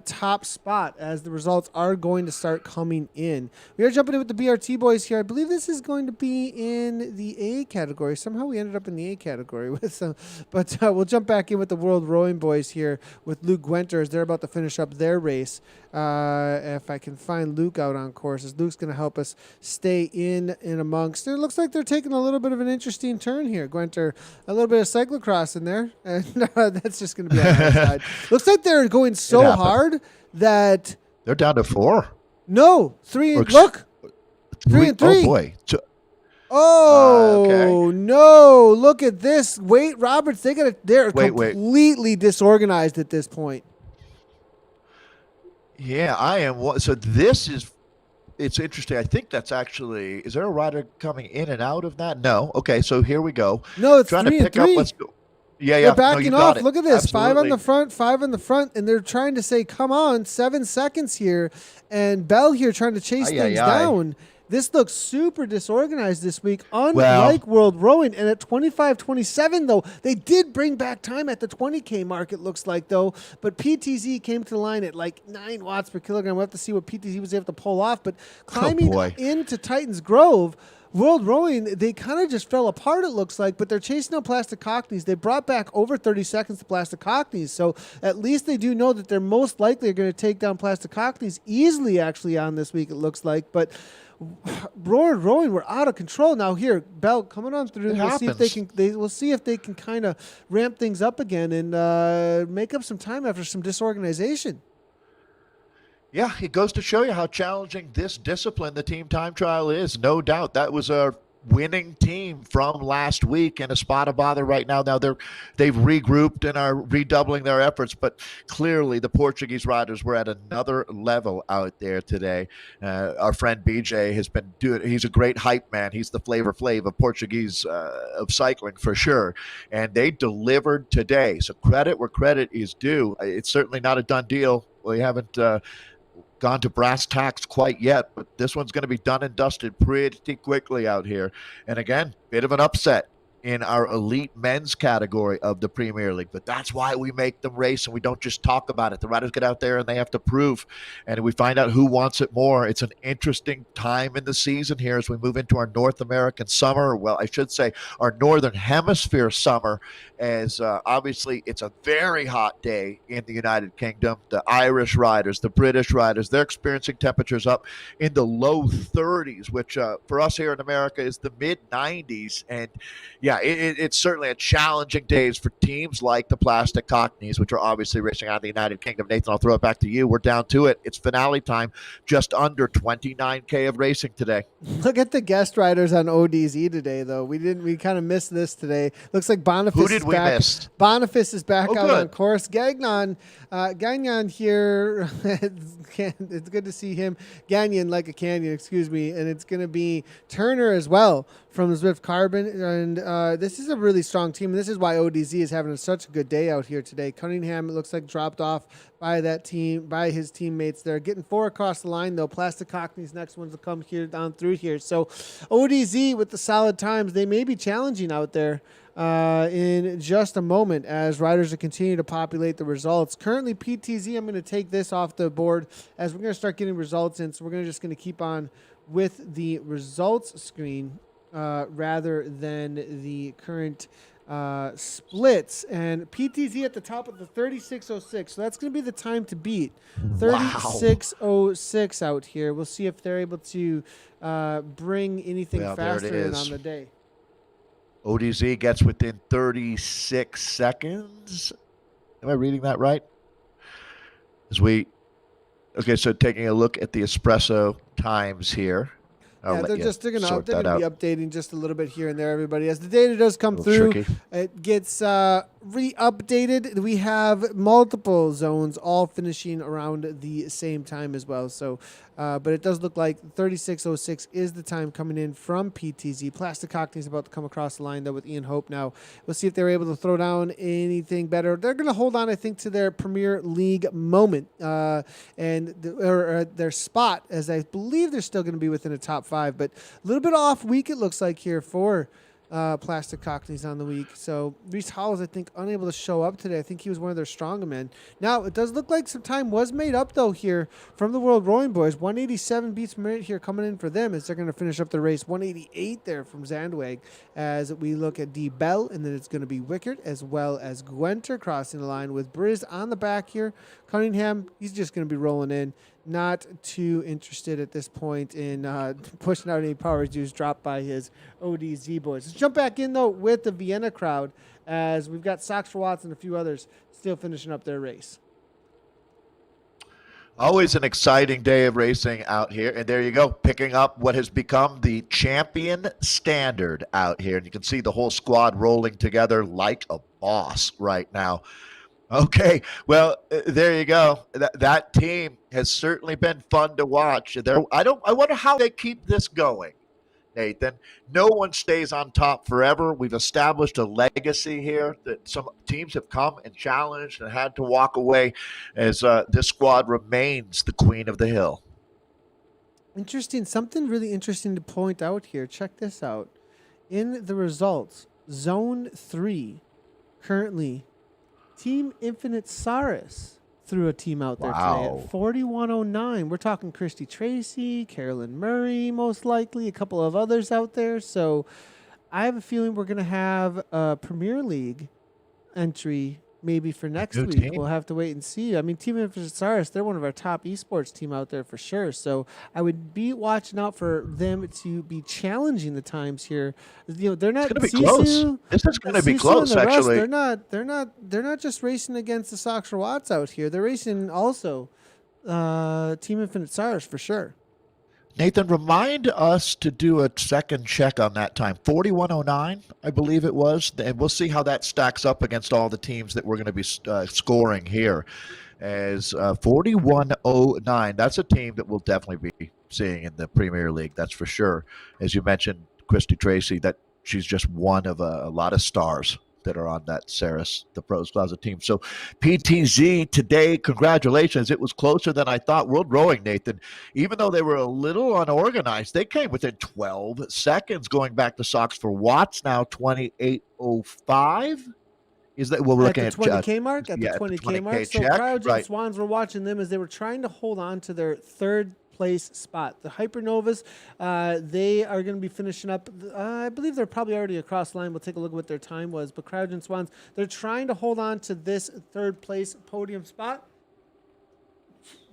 top spot as the results are going to start coming in. We are jumping in with the BRT boys here. I believe this is going to be in the A category. Somehow we ended up in the A category with some, but we'll jump back in with the World Rowing boys here with Luke Gwenter as they're about to finish up their race. If I can find Luke out on course, as Luke's going to help us stay in amongst. It looks like they're taking a little bit of an interesting turn here. Gwenter, a little bit of cyclocross in there, and that's just going to be on our side. Looks like they're going so hard that they're down to 4. No, 3 and look, 3 and 3. Oh boy. Okay. No! Look at this. Wait, Roberts, they're completely disorganized at this point. Yeah, I am. So this is, it's interesting. I think that's actually, is there a rider coming in and out of that? No. Okay, so here we go. No, it's trying 3 to and pick 3. up. Let's go. Yeah. They're backing off. Look at this. Absolutely. 5 on the front, 5 on the front, and they're trying to say, come on, 7 seconds here. And Bell here trying to chase things down. This looks super disorganized this week, unlike World Rowing. And at 25:27, though, they did bring back time at the 20K mark, it looks like, though. But PTZ came to the line at like 9 watts per kilogram. We'll have to see what PTZ was able to pull off. But climbing into Titans Grove World Rowing, they kind of just fell apart, it looks like, but they're chasing out Plastic Cockneys. They brought back over 30 seconds to Plastic Cockneys, so at least they do know that they're most likely going to take down Plastic Cockneys easily, actually, on this week, it looks like. But World Rowing, we're out of control now. Here, Bell, coming on through. We'll see if they can. We'll see if they can kind of ramp things up again and make up some time after some disorganization. Yeah, it goes to show you how challenging this discipline, the team time trial, is. No doubt. That was a winning team from last week and a spot of bother right now. Now they've regrouped and are redoubling their efforts, but clearly the Portuguese riders were at another level out there today. Our friend BJ has been doing. He's a great hype man. He's the Flavor Flav of Portuguese of cycling for sure, and they delivered today. So credit where credit is due. It's certainly not a done deal. We haven't gone to brass tacks quite yet, but this one's going to be done and dusted pretty quickly out here. And again, bit of an upset in our elite men's category of the Premier League, but that's why we make them race and we don't just talk about it. The riders get out there and they have to prove, and we find out who wants it more. It's an interesting time in the season here as we move into our North American summer. Well, I should say our Northern Hemisphere summer, as obviously it's a very hot day in the United Kingdom. The Irish riders, the British riders, they're experiencing temperatures up in the low 30s, which for us here in America is the mid 90s. And yeah, it's certainly a challenging days for teams like the Plastic Cockneys, which are obviously racing out of the United Kingdom. Nathan, I'll throw it back to you. We're down to it. It's finale time. Just under 29K of racing today. Look at the guest riders on ODZ today, though. We kind of missed this today. Looks like Boniface. Who did we miss? Boniface is back out good. on course. Gagnon here. It's good to see him. Gagnon like a canyon, excuse me. And it's going to be Turner as well from Zwift Carbon. And this is a really strong team. And this is why ODZ is having such a good day out here today. Cunningham, it looks like, dropped off by that team, by his teammates there. Getting 4 across the line, though. Plastic Cockneys, next ones to come here down through here. So ODZ with the solid times, they may be challenging out there in just a moment as riders are continue to populate the results. Currently, PTZ, I'm going to take this off the board as we're going to start getting results in. So we're just going to keep on with the results screen rather than the current splits. And PTZ at the top of the 36:06. So that's going to be the time to beat. 36:06 out here. We'll see if they're able to bring anything faster in on the day. ODZ gets within 36 seconds. Am I reading that right? Okay, so taking a look at the espresso times here. Yeah, they're going to be updating just a little bit here and there, everybody. As the data does come through, it gets re-updated. We have multiple zones all finishing around the same time as well. So, but it does look like 36:06 is the time coming in from PTZ. Plastic Cockney's about to come across the line, though, with Ian Hope now. We'll see if they're able to throw down anything better. They're going to hold on, I think, to their Premier League moment and their spot, as I believe they're still going to be within a top 5. But a little bit off week, it looks like, here for Plastic Cockneys on the week. So Reese Hall is, I think, unable to show up today. I think he was one of their stronger men. Now, it does look like some time was made up, though, here from the World Rowing Boys. 187 beats per minute here coming in for them as they're going to finish up the race. 188 there from Zandweg as we look at D. Bell, and then it's going to be Wickert as well as Gwenter crossing the line with Briz on the back here. Cunningham, he's just going to be rolling in. Not too interested at this point in pushing out any power dues dropped by his ODZ boys. Let's jump back in, though, with the Vienna crowd as we've got Sox for Watts and a few others still finishing up their race. Always an exciting day of racing out here. And there you go, picking up what has become the champion standard out here. And you can see the whole squad rolling together like a boss right now. Okay, well, there you go. That team has certainly been fun to watch. I wonder how they keep this going, Nathan. No one stays on top forever. We've established a legacy here that some teams have come and challenged and had to walk away as this squad remains the queen of the hill. Interesting. Something really interesting to point out here. Check this out. In the results, Zone 3 currently Team Infinite Saris, threw a team out there today Wow. at 4109. We're talking Christy Tracy, Carolyn Murray, most likely, a couple of others out there. So I have a feeling we're going to have a Premier League entry maybe for next New week. team. We'll have to wait and see. I mean, Team Infinite, they're one of our top esports team out there for sure. So I would be watching out for them to be challenging the times here. You know, they're not It's going to be close. Sisu, This is going to be Sisu close, and the Rust, actually. they're not just racing against the Sox or Watts out here. They're racing also Team Infinite Stars for sure. Nathan, remind us to do a second check on that time. 4109, I believe it was. And we'll see how that stacks up against all the teams that we're going to be scoring here. As 4109, that's a team that we'll definitely be seeing in the Premier League, that's for sure. As you mentioned, Christy Tracy, that she's just one of a lot of stars that are on that Ceres, the Pros Plaza team. So PTZ today, congratulations. It was closer than I thought. World Rowing, Nathan, even though they were a little unorganized, they came within 12 seconds going back to Sox for Watts, now 28:05. Is that what we're looking at? The 20K mark? At the 20K mark. So Cryogen right. Swans were watching them as they were trying to hold on to their third place spot. The Hypernovas, they are going to be finishing up. I believe they're probably already across the line. We'll take a look at what their time was. But Cryogen Swans, they're trying to hold on to this third place podium spot.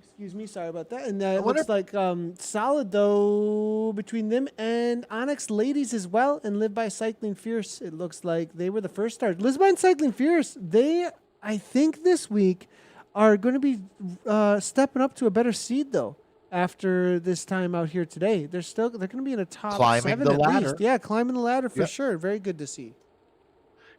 Excuse me, sorry about that. And it looks like solid, though, between them and Onyx Ladies as well, and Live by Cycling Fierce. It looks like they were the first start. Live by Cycling Fierce, they, I think this week, are going to be stepping up to a better seed, though, after this time out here today. They're going to be in a top climbing 7 the at ladder. least. Yeah, climbing the ladder for Yep. sure. Very good to see.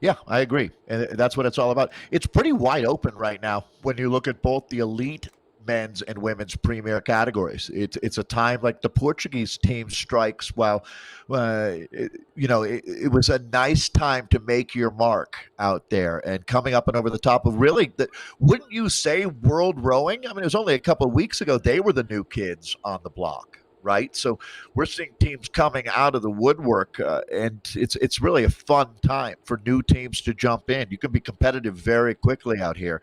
Yeah, I agree. And that's what it's all about. It's pretty wide open right now when you look at both the elite men's and women's premier categories. It's a time like the Portuguese team strikes while, it was a nice time to make your mark out there and coming up and over the top of really, wouldn't you say World Rowing? I mean, it was only a couple of weeks ago, they were the new kids on the block. Right, so we're seeing teams coming out of the woodwork, and it's really a fun time for new teams to jump in. You can be competitive very quickly out here,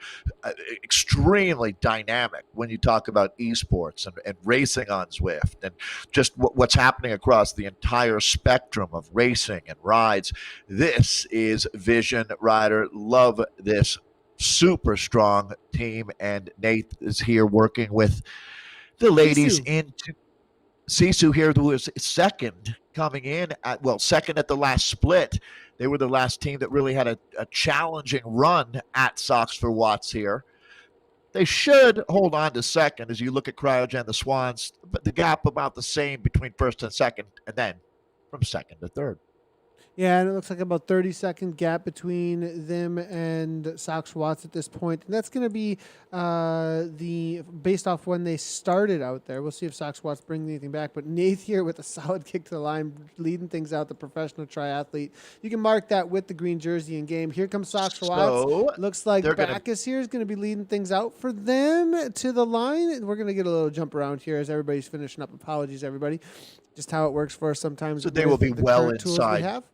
extremely dynamic when you talk about esports and racing on Zwift, and just what's happening across the entire spectrum of racing and rides. This is Vision Rider. Love this super strong team, and Nate is here working with the ladies into Sisu here, who was second coming in second at the last split. They were the last team that really had a challenging run at Sox for Watts here. They should hold on to second as you look at Cryogen, the Swans, but the gap about the same between first and second, and then from second to third. Yeah, and it looks like about 30-second gap between them and Sox Watts at this point. And that's going to be based off when they started out there. We'll see if Sox Watts bring anything back. But Nath here with a solid kick to the line, leading things out, the professional triathlete. You can mark that with the green jersey in game. Here comes Sox Watts. Looks like Bacchus here is going to be leading things out for them to the line. We're going to get a little jump around here as everybody's finishing up. Apologies, everybody. Just how it works for us sometimes. So they will be well inside. We have.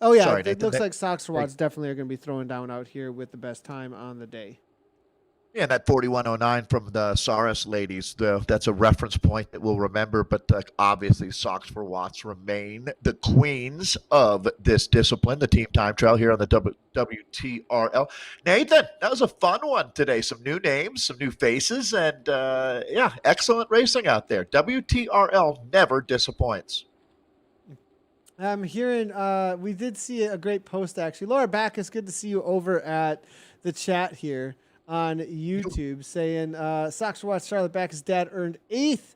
Oh, yeah. Sorry, it looks like Sox Watts definitely are going to be throwing down out here with the best time on the day. Yeah, that 4109 from the Saris ladies, that's a reference point that we'll remember. But obviously, Sox for Watts remain the queens of this discipline, the Team Time Trial here on the WTRL. Nathan, that was a fun one today. Some new names, some new faces, and excellent racing out there. WTRL never disappoints. I'm hearing, we did see a great post, actually. Laura Bacchus, good to see you over at the chat here on YouTube, saying Sox Watts Charlotte Bacchus' dad earned 8th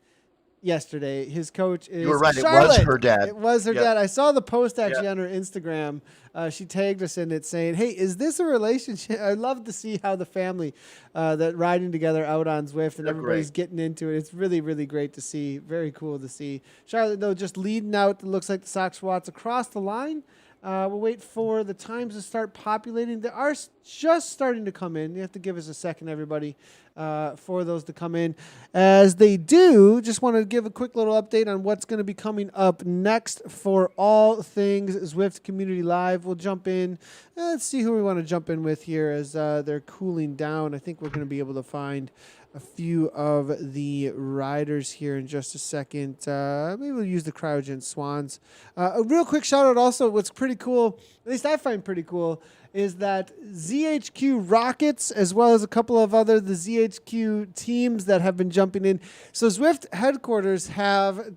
yesterday. His coach is You were right. Charlotte. It was her dad. It was her dad. I saw the post actually on her Instagram. She tagged us in it saying, hey, is this a relationship? I love to see how the family that riding together out on Zwift and everybody's getting into it. It's really, really great to see. Very cool to see. Charlotte, though, just leading out. It looks like the Sox Watts across the line. We'll wait for the times to start populating. They are just starting to come in. You have to give us a second, everybody, for those to come in. As they do, just want to give a quick little update on what's going to be coming up next for all things Zwift Community Live. We'll jump in. Let's see who we want to jump in with here as they're cooling down. I think we're going to be able to find a few of the riders here in just a second. Maybe we'll use the Cryogen Swans. A real quick shout out also, what's pretty cool, at least I find pretty cool, is that ZHQ Rockets, as well as a couple of other the ZHQ teams that have been jumping in. So Zwift headquarters have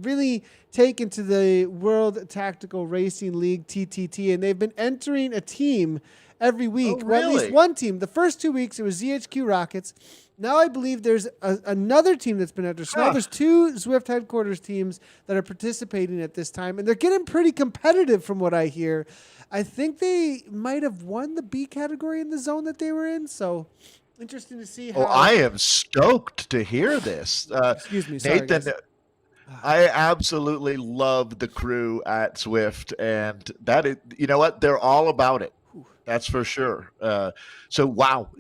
really taken to the World Tactical Racing League, TTT, and they've been entering a team every week. Oh, Well, at really? least one team. The first 2 weeks, it was ZHQ Rockets. Now I believe there's another team that's been entered. So now there's 2 Zwift headquarters teams that are participating at this time, and they're getting pretty competitive from what I hear. I think they might have won the B category in the zone that they were in, so interesting to see how... Oh, I am stoked to hear this. Excuse me, sorry, Nathan, guys. I absolutely love the crew at Zwift, and that is, you know what? They're all about it. That's for sure. So, wow.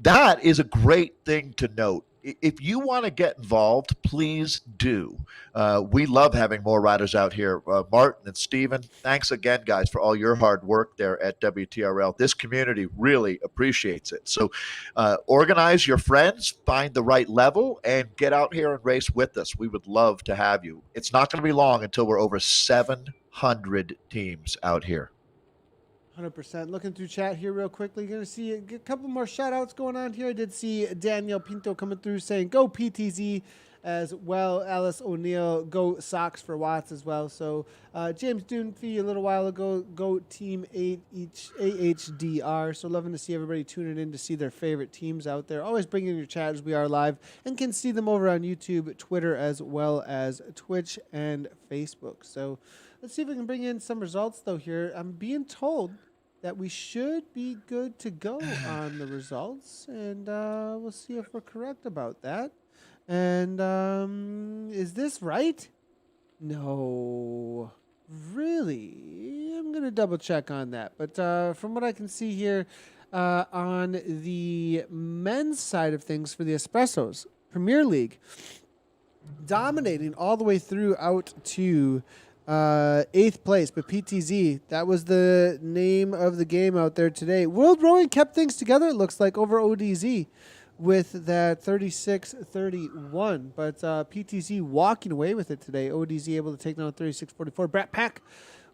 That is a great thing to note. If you want to get involved, please do. We love having more riders out here. Martin and Steven, thanks again, guys, for all your hard work there at WTRL. This community really appreciates it. So organize your friends, find the right level, and get out here and race with us. We would love to have you. It's not going to be long until we're over 700 teams out here. 100%. Looking through chat here real quickly. Going to see a couple more shout outs going on here. I did see Danielle Pinto coming through saying go PTZ as well. Alice O'Neill, go Sox for Watts as well. So James Dunphy a little while ago, go Team 8 each AHDR. So loving to see everybody tuning in to see their favorite teams out there. Always bring in your chat as we are live and can see them over on YouTube, Twitter, as well as Twitch and Facebook. So let's see if we can bring in some results though here. I'm being told that we should be good to go on the results, and we'll see if we're correct about that. And is this right? No. Really? I'm going to double check on that. But from what I can see here on the men's side of things for the Espressos, Premier League, dominating all the way through out to 8th place, but PTZ, that was the name of the game out there today. World Rowing kept things together, it looks like, over ODZ with that 36-31. But PTZ walking away with it today. ODZ able to take down 36-44. Brat Pack,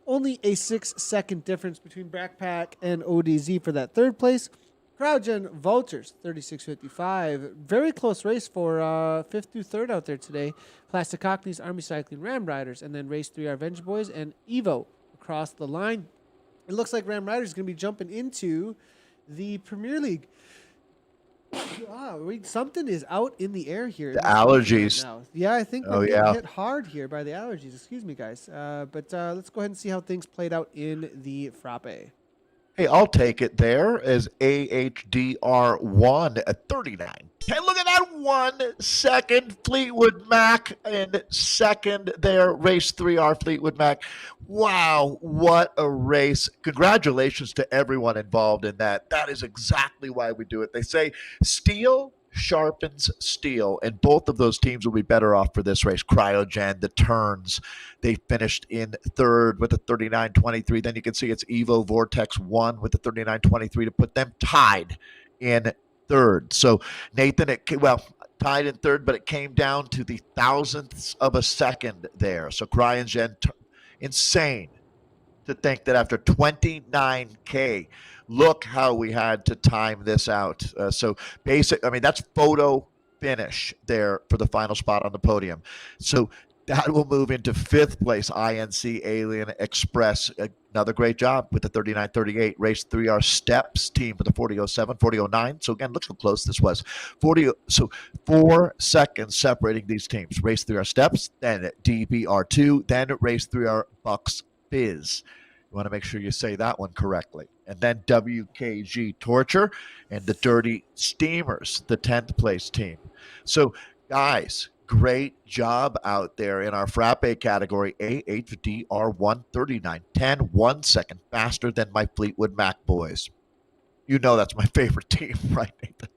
only a 6-second difference between Brat Pack and ODZ for that 3rd place. Cryogen Vultures, 36-55. Very close race for 5th through 3rd out there today. Plastic Cockneys, Army Cycling, Ram Riders, and then race 3 are Venge Boys and Evo across the line. It looks like Ram Riders is going to be jumping into the Premier League. Something is out in the air here. The allergies. Right now. Yeah, I think we're getting hit hard here by the allergies. Excuse me, guys. But let's go ahead and see how things played out in the Frappe. Hey, I'll take it there as AHDR won at 39. Hey, look at that 1 second. Fleetwood Mac in 2nd there. Race 3R Fleetwood Mac. Wow, what a race. Congratulations to everyone involved in that. That is exactly why we do it. They say steel sharpens steel, and both of those teams will be better off for this race. Cryogen, the turns, they finished in 3rd with a 39-23. Then you can see it's Evo Vortex 1 with the 39-23 to put them tied in 3rd. So Nathan, tied in 3rd, but it came down to the thousandths of a second there. So Cryogen, insane to think that after 29K, look how we had to time this out. That's photo finish there for the final spot on the podium. So that will move into 5th place, INC Alien Express. Another great job with the 39-38. Race 3R Steps team with the 40-07, 40-09. So again, look how close this was. 4 seconds separating these teams. Race 3R Steps, then DBR2, then Race 3R Bucks Fizz. You want to make sure you say that one correctly. And then WKG Torture and the Dirty Steamers, the 10th place team. So, guys, Great job out there in our frappe category. AHDR 139, 10, 1 second faster than my Fleetwood Mac boys. You know that's my favorite team, right, Nathan?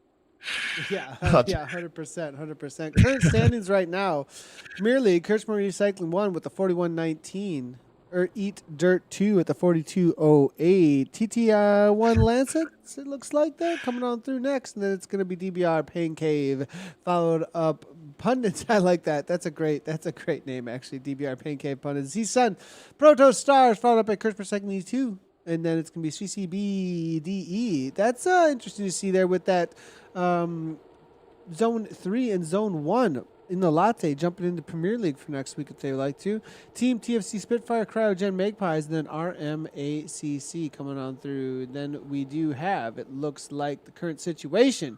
Yeah, yeah, 100%, 100%. Current standings right now: Premier League, Kirchner Recycling 1 with the 41.19. Or Eat Dirt 2 with the 42.08. TT 1 Lancet, it looks like there, coming on through next. And then it's going to be DBR Pain Cave, followed up Pundits. I like that. That's a great name, actually. DBR Pain Cave Pundits. Z-Sun, Proto Stars, followed up by Kirchner Recycling 2. And then it's going to be CCBDE. That's interesting to see there with that Zone 3 and Zone 1 in the latte, jumping into Premier League for next week if they would like to. Team TFC Spitfire, Cryogen Magpies, and then RMACC coming on through. Then we do have, it looks like, the current situation.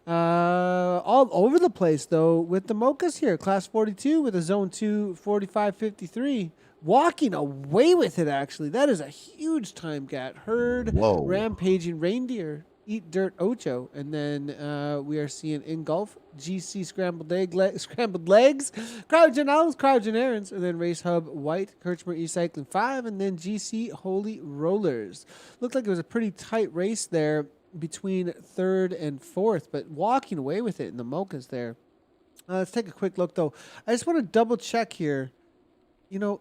All over the place, though, with the Mochas here. Class 42 with a Zone 2 45.53. Walking away with it, actually. That is a huge time gap. Herd, Whoa. Rampaging Reindeer, Eat Dirt Ocho. And then we are seeing Engulf, GC Scrambled Legs, Cryogen Owls, Cryogen Errands, and then Race Hub White, Kirchner Recycling 5, and then GC Holy Rollers. Looked like it was a pretty tight race there between third and fourth, but walking away with it in the Mochas there. Let's take a quick look, though. I just want to double check here. You know,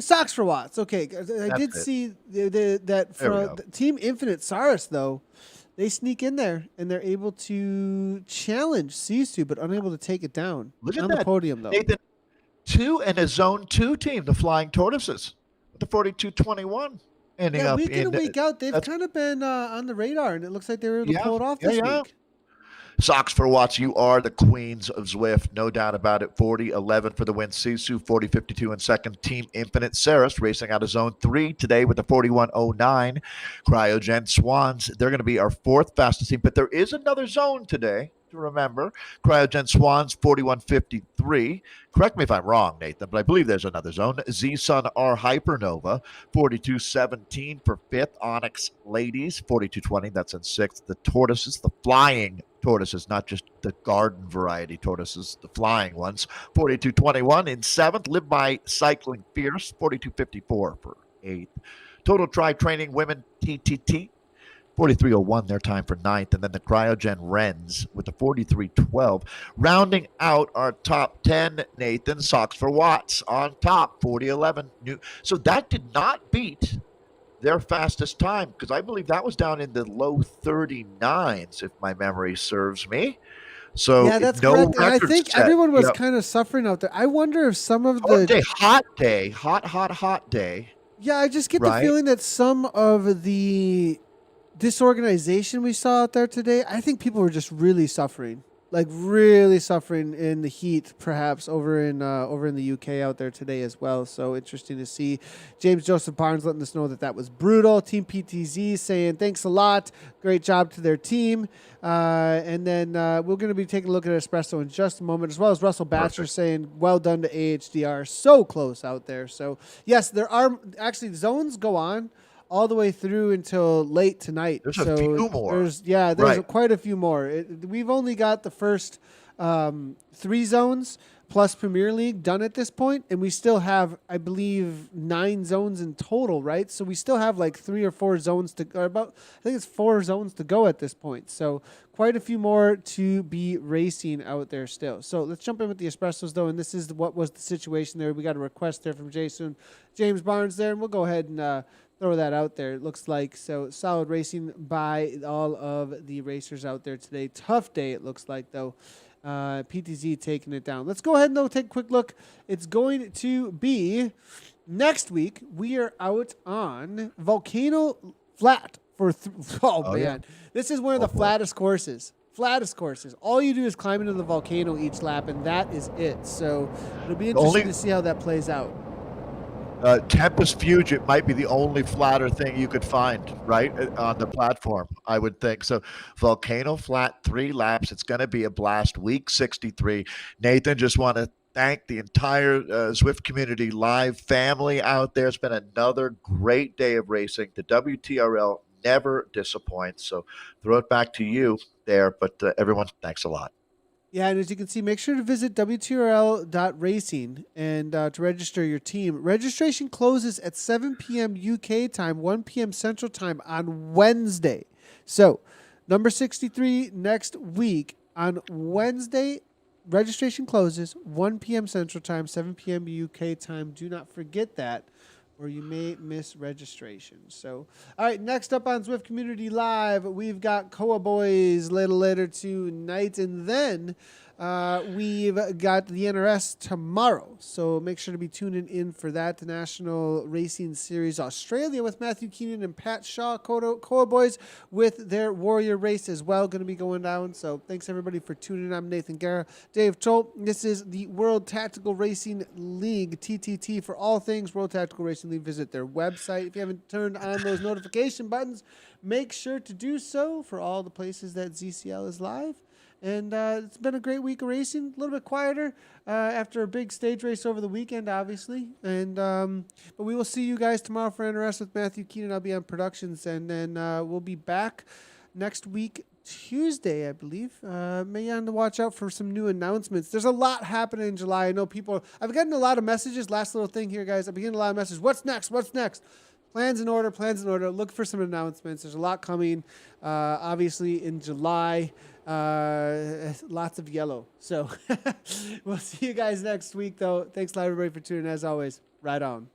Socks for Watts. Okay, I did see that from Team Infinite Saurus, though. They sneak in there, and they're able to challenge Sisu, but unable to take it down. Look at on that. The podium, though. Nathan, 2 and a Zone 2 team, the Flying Tortoises, with the 42-21. Ending up week in and week out, they've kind of been on the radar, and it looks like they were able to pull it off this week. Socks for Watts, you are the queens of Zwift, no doubt about it. 40-11 for the win. Sisu, 40-52 in second. Team Infinite Saris racing out of Zone 3 today with the 41.09. Cryogen Swans, they're going to be our fourth fastest team, but there is another zone today to remember. Cryogen Swans, 41.53. Correct me if I'm wrong, Nathan, but I believe there's another zone. Z-Sun R Hypernova, 42.17 for fifth. Onyx Ladies, 42.20. That's in sixth. The Tortoises, the Flying Tortoises, not just the garden variety tortoises, the flying ones, 42.21 in seventh. Live by Cycling Fierce, 42.54 for eighth. Total Tri Training Women TTT, 43.01 their time for ninth. And then the Cryogen Wrens with the 43.12. Rounding out our top 10, Nathan, Socks for Watts on top, 40.11. So that did not beat their fastest time, because I believe that was down in the low 39s, if my memory serves me. So yeah, that's correct. And I think everyone was kind of suffering out there. I wonder if some of hot day. Yeah, I just get the feeling that some of the disorganization we saw out there today, I think people were just really suffering. Like really suffering in the heat, perhaps over in the UK out there today as well. So interesting to see. James Joseph Barnes letting us know that was brutal. Team PTZ saying thanks a lot, great job to their team. And then we're going to be taking a look at Espresso in just a moment, as well as Russell Batcher saying well done to AHDR. So close out there. So yes, there are actually zones go on all the way through until late tonight. There's a few more. There's quite a few more. We've only got the first 3 zones plus Premier League done at this point, and we still have, I believe, 9 zones in total, right? So we still have like 3 or 4 zones I think it's 4 zones to go at this point. So quite a few more to be racing out there still. So let's jump in with the Espressos, though, and this is what was the situation there. We got a request there from James Barnes there, and we'll go ahead and throw that out there. It looks like so solid racing by all of the racers out there today. Tough day, it looks like, though. PTZ taking it down. Let's go ahead and though take a quick look. It's going to be next week. We are out on Volcano Flat for man. This is one of the flattest courses. All you do is climb into the volcano each lap, and that is it. So it'll be interesting to see how that plays out. Tempest Fugit might be the only flatter thing you could find, right, on the platform, I would think. So Volcano Flat, 3 laps. It's going to be a blast. Week 63. Nathan, just want to thank the entire Zwift Community Live family out there. It's been another great day of racing. The WTRL never disappoints. So throw it back to you there. But everyone, thanks a lot. Yeah, and as you can see, make sure to visit WTRL.racing and to register your team. Registration closes at 7 p.m. UK time, 1 p.m. Central time on Wednesday. So, number 63 next week on Wednesday. Registration closes 1 p.m. Central time, 7 p.m. UK time. Do not forget that, or you may miss registration. So, all right, next up on Zwift Community Live, we've got Koa Boys a little later tonight, and then we've got the NRS tomorrow. So make sure to be tuning in for that. The National Racing Series Australia with Matthew Keenan and Pat Shaw. Koa Boys with their Warrior race as well going to be going down. So thanks everybody for tuning in. I'm Nathan Guerra, Dave Towle. This is the World Tactical Racing League, TTT. For all things World Tactical Racing League, visit their website. If you haven't turned on those notification buttons, make sure to do so for all the places that ZCL is live. And it's been a great week of racing. A little bit quieter after a big stage race over the weekend, obviously. And but we will see you guys tomorrow for NRS with Matthew Keenan. I'll be on productions, and then we'll be back next week, Tuesday, I believe. May on to watch out for some new announcements. There's a lot happening in July. I know people. I've gotten a lot of messages. Last little thing here, guys. I've been getting a lot of messages. What's next? What's next? Plans in order. Plans in order. Look for some announcements. There's a lot coming. Obviously in July. Lots of yellow. So we'll see you guys next week, though. Thanks a lot, everybody, for tuning in. As always, right on.